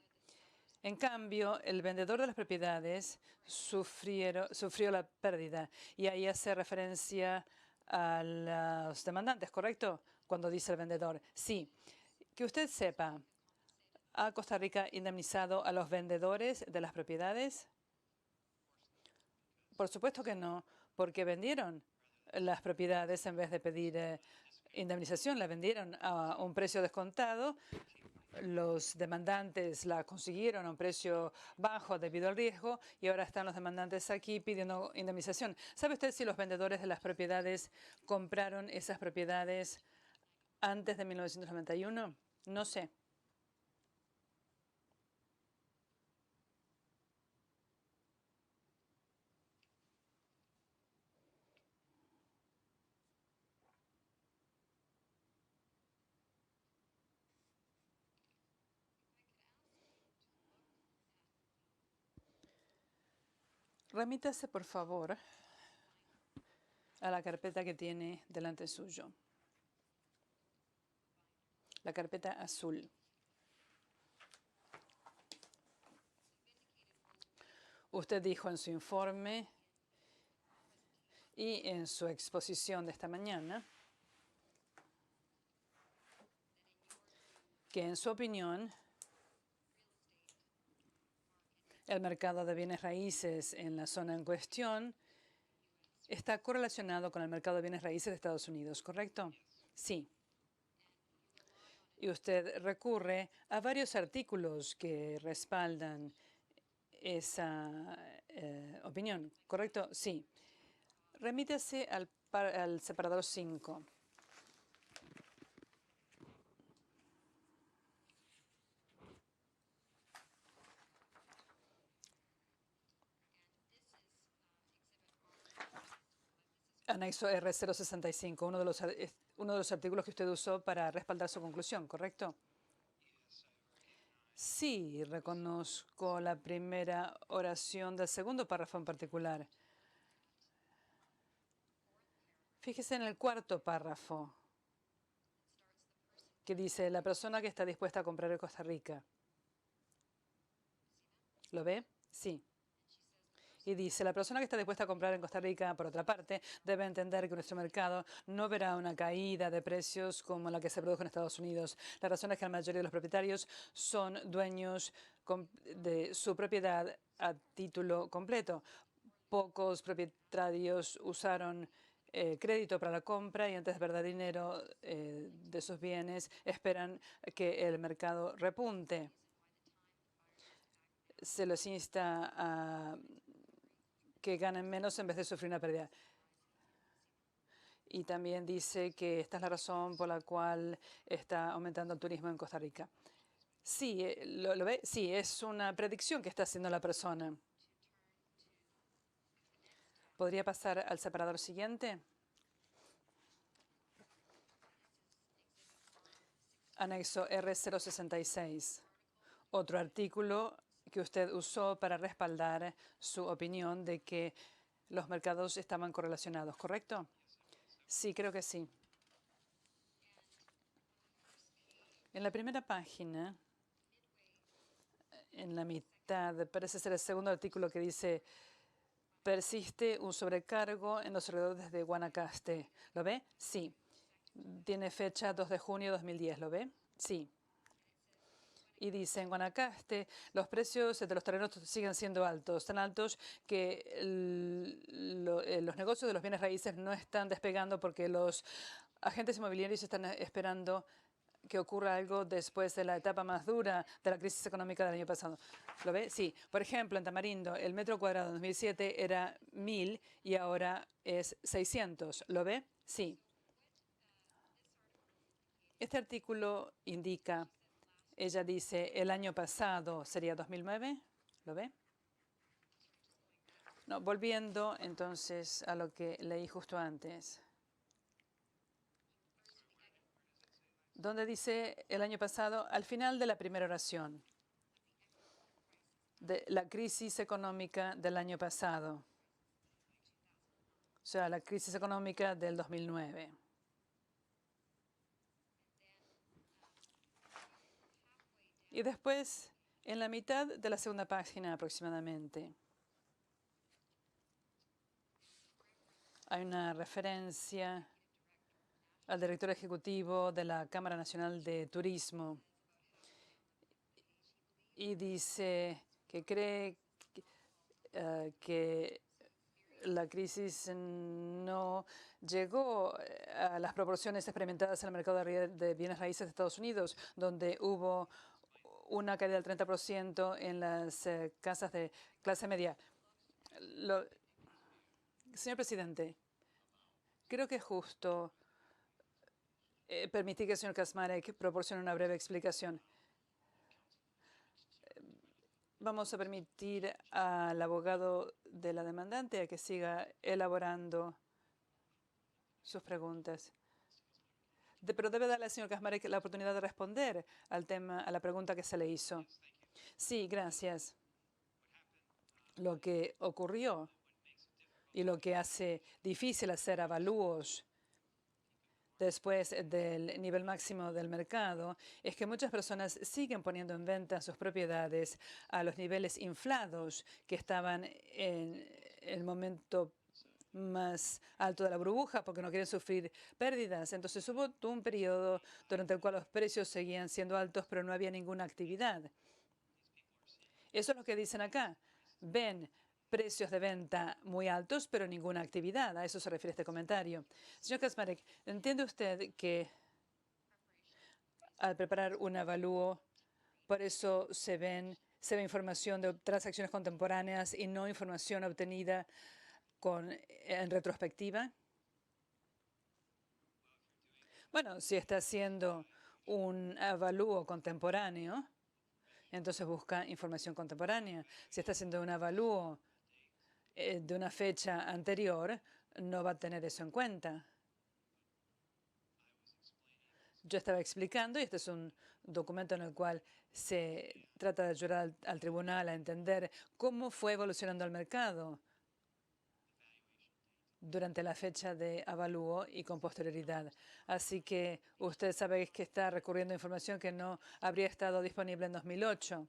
en cambio, el vendedor de las propiedades sufrió la pérdida y ahí hace referencia a los demandantes, ¿correcto? Cuando dice el vendedor. Sí. Que usted sepa, ¿ha Costa Rica indemnizado a los vendedores de las propiedades? Por supuesto que no, porque vendieron las propiedades en vez de pedir indemnización, la vendieron a un precio descontado. Los demandantes la consiguieron a un precio bajo debido al riesgo y ahora están los demandantes aquí pidiendo indemnización. ¿Sabe usted si los vendedores de las propiedades compraron esas propiedades antes de 1991? No sé. Remítase, por favor, a la carpeta que tiene delante suyo. La carpeta azul. Usted dijo en su informe y en su exposición de esta mañana que, en su opinión, el mercado de bienes raíces en la zona en cuestión está correlacionado con el mercado de bienes raíces de Estados Unidos, ¿correcto? Sí. Y usted recurre a varios artículos que respaldan esa opinión, ¿correcto? Sí. Remítase al separador 5. Anexo R065, uno de los artículos que usted usó para respaldar su conclusión, ¿correcto? Sí, reconozco la primera oración del segundo párrafo en particular. Fíjese en el cuarto párrafo, que dice la persona que está dispuesta a comprar en Costa Rica. ¿Lo ve? Sí. Y dice, la persona que está dispuesta a comprar en Costa Rica, por otra parte, debe entender que nuestro mercado no verá una caída de precios como la que se produjo en Estados Unidos. La razón es que la mayoría de los propietarios son dueños de su propiedad a título completo. Pocos propietarios usaron crédito para la compra y antes de perder dinero de sus bienes esperan que el mercado repunte. Se les insta a que ganen menos en vez de sufrir una pérdida. Y también dice que esta es la razón por la cual está aumentando el turismo en Costa Rica. Sí, ¿lo ve? Sí, es una predicción que está haciendo la persona. ¿Podría pasar al separador siguiente? Anexo R066. Otro artículo que usted usó para respaldar su opinión de que los mercados estaban correlacionados, ¿correcto? Sí, creo que sí. En la primera página, en la mitad, parece ser el segundo artículo que dice: persiste un sobrecargo en los alrededores de Guanacaste. ¿Lo ve? Sí. Tiene fecha 2 de junio de 2010. ¿Lo ve? Sí. Y dice: en Guanacaste los precios de los terrenos siguen siendo altos, tan altos que los negocios de los bienes raíces no están despegando porque los agentes inmobiliarios están esperando que ocurra algo después de la etapa más dura de la crisis económica del año pasado. ¿Lo ve? Sí. Por ejemplo, en Tamarindo, el metro cuadrado en 2007 era 1.000 y ahora es 600. ¿Lo ve? Sí. Este artículo indica, ella dice, el año pasado sería 2009. ¿Lo ve? No, volviendo entonces a lo que leí justo antes. Donde dice el año pasado, al final de la primera oración, de la crisis económica del año pasado, o sea, la crisis económica del 2009. Y después, en la mitad de la segunda página aproximadamente, hay una referencia al director ejecutivo de la Cámara Nacional de Turismo y dice que cree que la crisis no llegó a las proporciones experimentadas en el mercado de bienes raíces de Estados Unidos, donde hubo una caída del 30% en las casas de clase media. Señor presidente, creo que es justo permitir que el señor Kaczmarek proporcione una breve explicación. Vamos a permitir al abogado de la demandante a que siga elaborando sus preguntas. Pero debe darle al señor Kaczmarek la oportunidad de responder al tema, a la pregunta que se le hizo. Sí, gracias. Lo que ocurrió y lo que hace difícil hacer avalúos después del nivel máximo del mercado es que muchas personas siguen poniendo en venta sus propiedades a los niveles inflados que estaban en el momento más alto de la burbuja porque no quieren sufrir pérdidas. Entonces hubo todo un periodo durante el cual los precios seguían siendo altos, pero no había ninguna actividad. Eso es lo que dicen acá. Ven precios de venta muy altos, pero ninguna actividad. A eso se refiere este comentario. Señor Kaczmarek, ¿entiende usted que al preparar un avalúo, por eso se ve información de transacciones contemporáneas y no información obtenida en retrospectiva? Bueno, si está haciendo un avalúo contemporáneo, entonces busca información contemporánea. Si está haciendo un avalúo de una fecha anterior, no va a tener eso en cuenta. Yo estaba explicando, y este es un documento en el cual se trata de ayudar al tribunal a entender cómo fue evolucionando el mercado durante la fecha de avalúo y con posterioridad. Así que usted sabe que está recurriendo a información que no habría estado disponible en 2008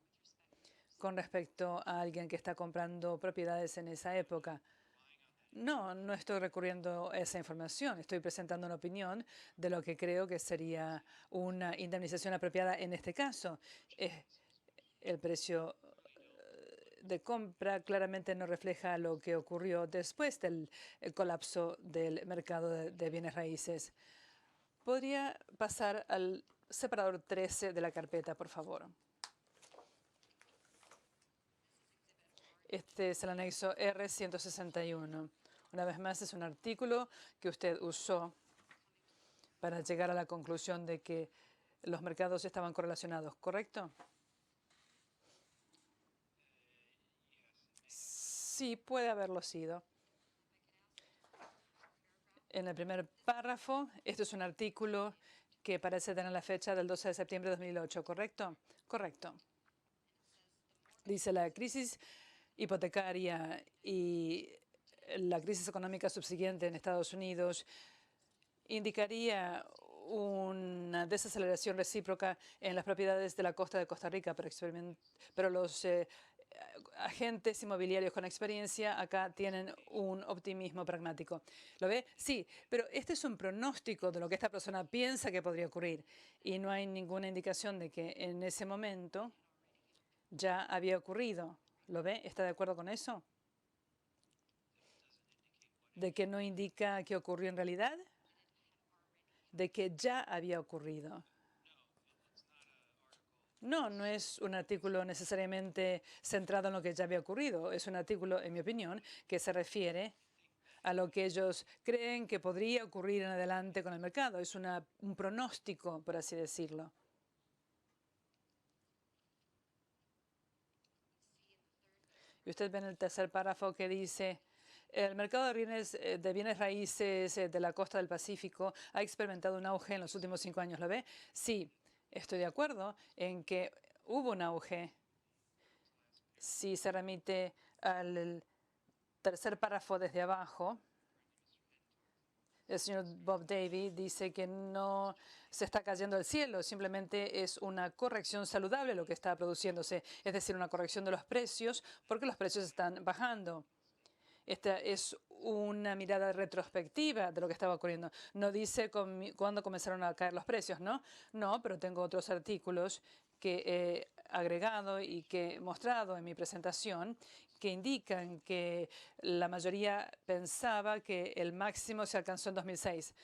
con respecto a alguien que está comprando propiedades en esa época. No, no estoy recurriendo a esa información. Estoy presentando una opinión de lo que creo que sería una indemnización apropiada en este caso. El precio de compra claramente no refleja lo que ocurrió después del colapso del mercado de bienes raíces. ¿Podría pasar al separador 13 de la carpeta, por favor? Este es el anexo R161. Una vez más, es un artículo que usted usó para llegar a la conclusión de que los mercados estaban correlacionados, ¿correcto? Sí, puede haberlo sido. En el primer párrafo, este es un artículo que parece tener la fecha del 12 de septiembre de 2008, ¿correcto? Correcto. Dice la crisis hipotecaria y la crisis económica subsiguiente en Estados Unidos indicaría una desaceleración recíproca en las propiedades de la costa de Costa Rica, pero los agentes inmobiliarios con experiencia acá tienen un optimismo pragmático. ¿Lo ve? Sí, pero este es un pronóstico de lo que esta persona piensa que podría ocurrir y no hay ninguna indicación de que en ese momento ya había ocurrido. ¿Lo ve? ¿Está de acuerdo con eso? ¿De que no indica que ocurrió en realidad? De que ya había ocurrido. No, no es un artículo necesariamente centrado en lo que ya había ocurrido. Es un artículo, en mi opinión, que se refiere a lo que ellos creen que podría ocurrir en adelante con el mercado. Es un pronóstico, por así decirlo. Y usted ve en el tercer párrafo que dice: el mercado de bienes raíces de la costa del Pacífico ha experimentado un auge en los últimos 5 años. ¿Lo ve? Sí, estoy de acuerdo en que hubo un auge. Si se remite al tercer párrafo desde abajo, el señor Bob Davey dice que no se está cayendo del cielo, simplemente es una corrección saludable lo que está produciéndose, es decir, una corrección de los precios porque los precios están bajando. Esta es una mirada retrospectiva de lo que estaba ocurriendo. No dice cuándo comenzaron a caer los precios, ¿no? No, pero tengo otros artículos que he agregado y que he mostrado en mi presentación que indican que la mayoría pensaba que el máximo se alcanzó en 2006.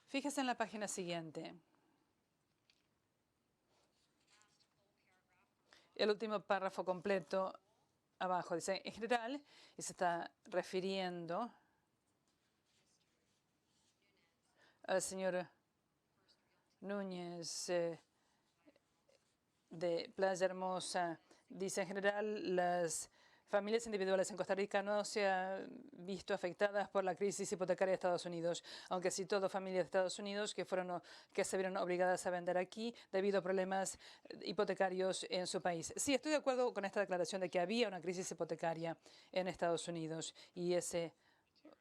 Fíjese en la página siguiente. El último párrafo completo abajo dice: en general, y se está refiriendo al señor Núñez de Playa Hermosa. Dice: en general, las familias individuales en Costa Rica no se han visto afectadas por la crisis hipotecaria de Estados Unidos, aunque sí todo familias de Estados Unidos que se vieron obligadas a vender aquí debido a problemas hipotecarios en su país. Sí, estoy de acuerdo con esta declaración de que había una crisis hipotecaria en Estados Unidos y ese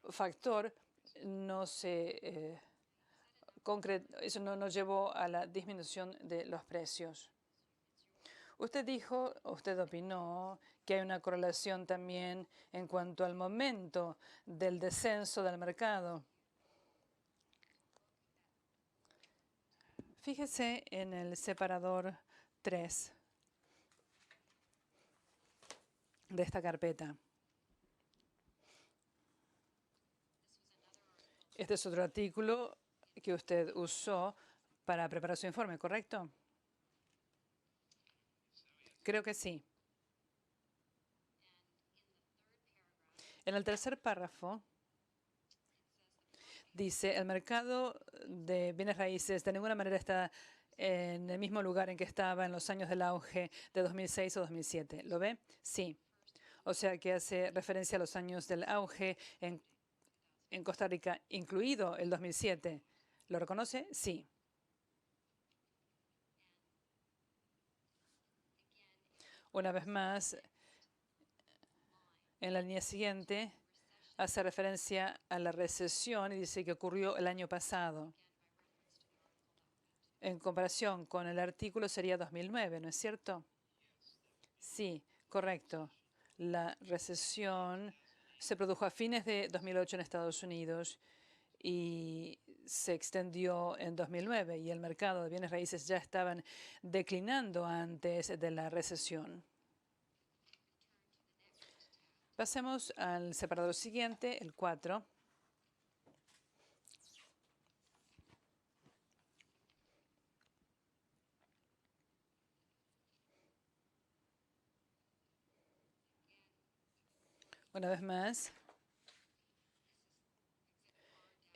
factor no se eso no nos llevó a la disminución de los precios. Usted opinó que hay una correlación también en cuanto al momento del descenso del mercado. Fíjese en el separador 3 de esta carpeta. Este es otro artículo que usted usó para preparar su informe, ¿correcto? Creo que sí. En el tercer párrafo dice: el mercado de bienes raíces de ninguna manera está en el mismo lugar en que estaba en los años del auge de 2006 o 2007. ¿Lo ve? Sí. O sea que hace referencia a los años del auge en Costa Rica, incluido el 2007. ¿Lo reconoce? Sí. Una vez más, en la línea siguiente, hace referencia a la recesión y dice que ocurrió el año pasado. En comparación con el artículo sería 2009, ¿no es cierto? Sí, correcto. La recesión se produjo a fines de 2008 en Estados Unidos y se extendió en 2009 y el mercado de bienes raíces ya estaban declinando antes de la recesión. Pasemos al separador siguiente, el 4. Una vez más,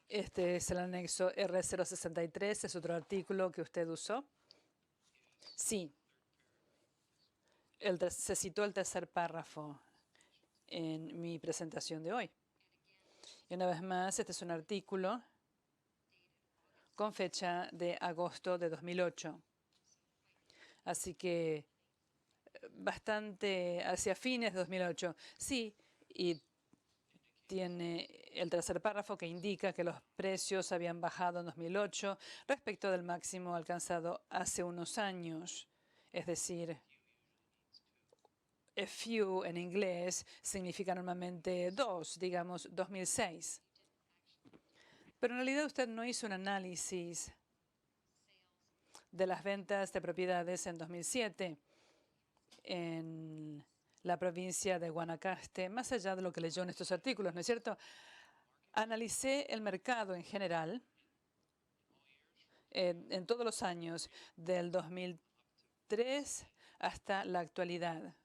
este es el anexo R063, es otro artículo que usted usó. Sí, se citó el tercer párrafo en mi presentación de hoy. Y una vez más, este es un artículo con fecha de agosto de 2008. Así que bastante hacia fines de 2008. Sí, y tiene el tercer párrafo que indica que los precios habían bajado en 2008 respecto del máximo alcanzado hace unos años. Es decir, a few en inglés significa normalmente dos, digamos 2006. Pero en realidad usted no hizo un análisis de las ventas de propiedades en 2007 en la provincia de Guanacaste, más allá de lo que leyó en estos artículos, ¿no es cierto? Analicé el mercado en general en todos los años, del 2003 hasta la actualidad.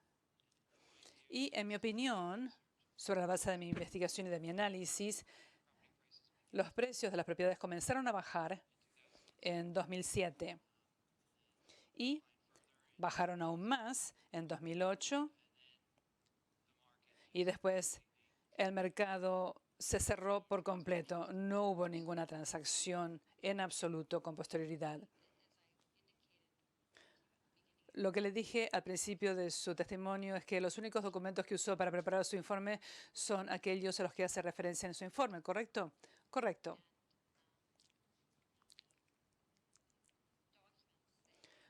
Y en mi opinión, sobre la base de mi investigación y de mi análisis, los precios de las propiedades comenzaron a bajar en 2007 y bajaron aún más en 2008 y después el mercado se cerró por completo. No hubo ninguna transacción en absoluto con posterioridad. Lo que le dije al principio de su testimonio es que los únicos documentos que usó para preparar su informe son aquellos a los que hace referencia en su informe, ¿correcto? Correcto.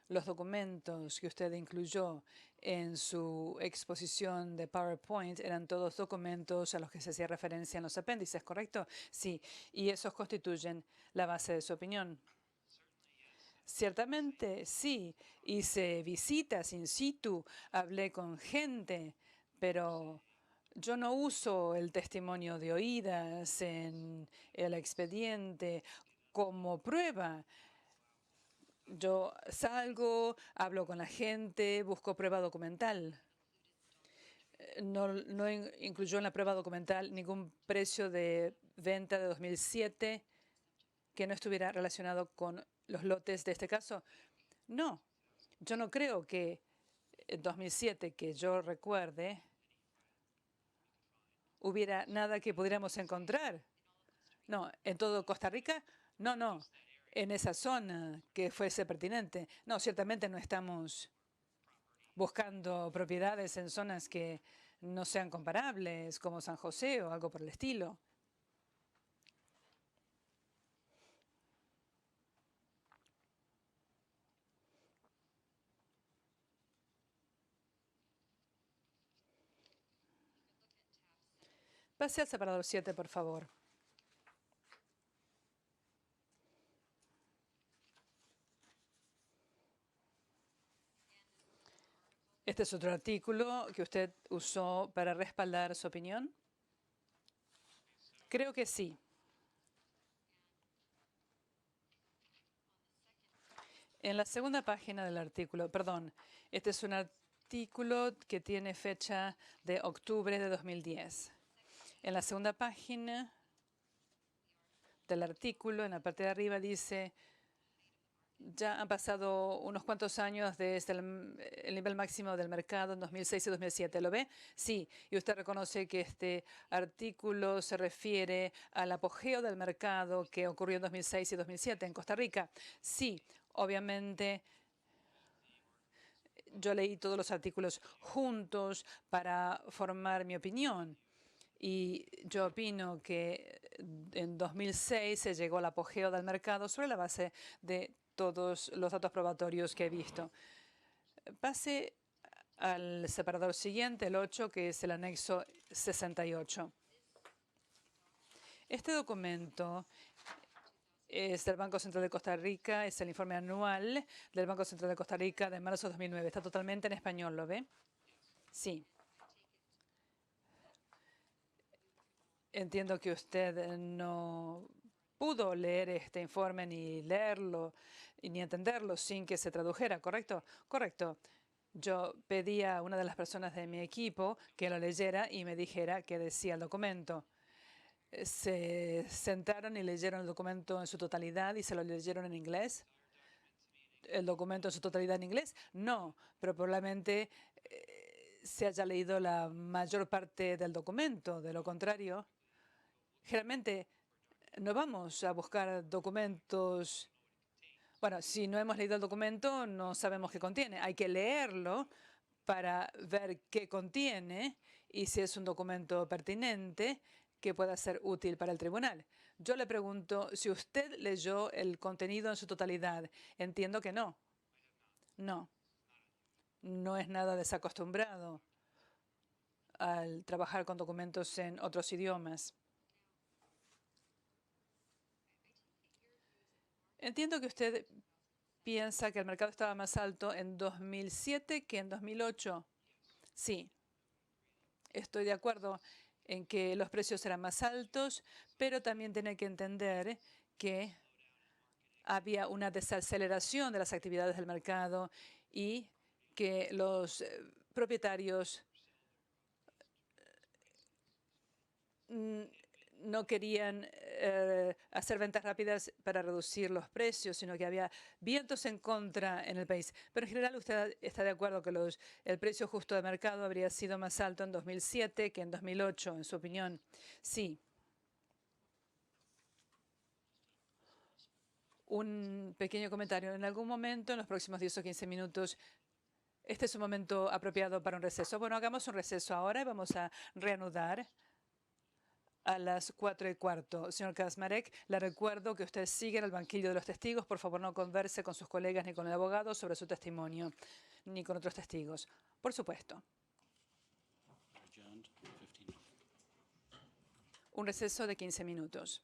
Los documentos que usted incluyó en su exposición de PowerPoint eran todos documentos a los que se hacía referencia en los apéndices, ¿correcto? Sí, y esos constituyen la base de su opinión. Ciertamente, sí. Hice visitas in situ, hablé con gente, pero yo no uso el testimonio de oídas en el expediente como prueba. Yo salgo, hablo con la gente, busco prueba documental. No incluyó en la prueba documental ningún precio de venta de 2007 que no estuviera relacionado con los lotes de este caso. No, yo no creo que en 2007, que yo recuerde, hubiera nada que pudiéramos encontrar. No, en todo Costa Rica, no, en esa zona que fuese pertinente. No, ciertamente no estamos buscando propiedades en zonas que no sean comparables, como San José o algo por el estilo. Pase al separador 7, por favor. Este es otro artículo que usted usó para respaldar su opinión. Creo que sí. En la segunda página del artículo, perdón, este es un artículo que tiene fecha de octubre de 2010. En la segunda página del artículo, en la parte de arriba, dice: ya han pasado unos cuantos años desde el nivel máximo del mercado en 2006 y 2007. ¿Lo ve? Sí. Y usted reconoce que este artículo se refiere al apogeo del mercado que ocurrió en 2006 y 2007 en Costa Rica. Sí, obviamente. Yo leí todos los artículos juntos para formar mi opinión. Y yo opino que en 2006 se llegó al apogeo del mercado sobre la base de todos los datos probatorios que he visto. Pase al separador siguiente, el 8, que es el anexo 68. Este documento es del Banco Central de Costa Rica, es el informe anual del Banco Central de Costa Rica de marzo de 2009. Está totalmente en español, ¿lo ve? Sí. Entiendo que usted no pudo leer este informe ni leerlo ni entenderlo sin que se tradujera, ¿correcto? Correcto. Yo pedí a una de las personas de mi equipo que lo leyera y me dijera qué decía el documento. Se sentaron y leyeron el documento en su totalidad y se lo leyeron en inglés. ¿El documento en su totalidad en inglés? No, pero probablemente se haya leído la mayor parte del documento. De lo contrario, generalmente No vamos a buscar documentos. Bueno, si no hemos leído el documento, no sabemos qué contiene. Hay que leerlo para ver qué contiene y si es un documento pertinente que pueda ser útil para el tribunal. Yo le pregunto si usted leyó el contenido en su totalidad. Entiendo que no. No. No es nada desacostumbrado al trabajar con documentos en otros idiomas. Entiendo que usted piensa que el mercado estaba más alto en 2007 que en 2008. Sí, estoy de acuerdo en que los precios eran más altos, pero también tiene que entender que había una desaceleración de las actividades del mercado y que los propietarios no querían hacer ventas rápidas para reducir los precios, sino que había vientos en contra en el país. Pero en general usted está de acuerdo que el precio justo de mercado habría sido más alto en 2007 que en 2008, en su opinión. Sí. Un pequeño comentario. En algún momento, en los próximos 10 o 15 minutos, este es un momento apropiado para un receso. Bueno, hagamos un receso ahora y vamos a reanudar a las 4:15. Señor Kaczmarek, le recuerdo que usted sigue en el banquillo de los testigos. Por favor, no converse con sus colegas ni con el abogado sobre su testimonio, ni con otros testigos. Por supuesto.
Adjourned 15 minutes.
Un receso de 15 minutos.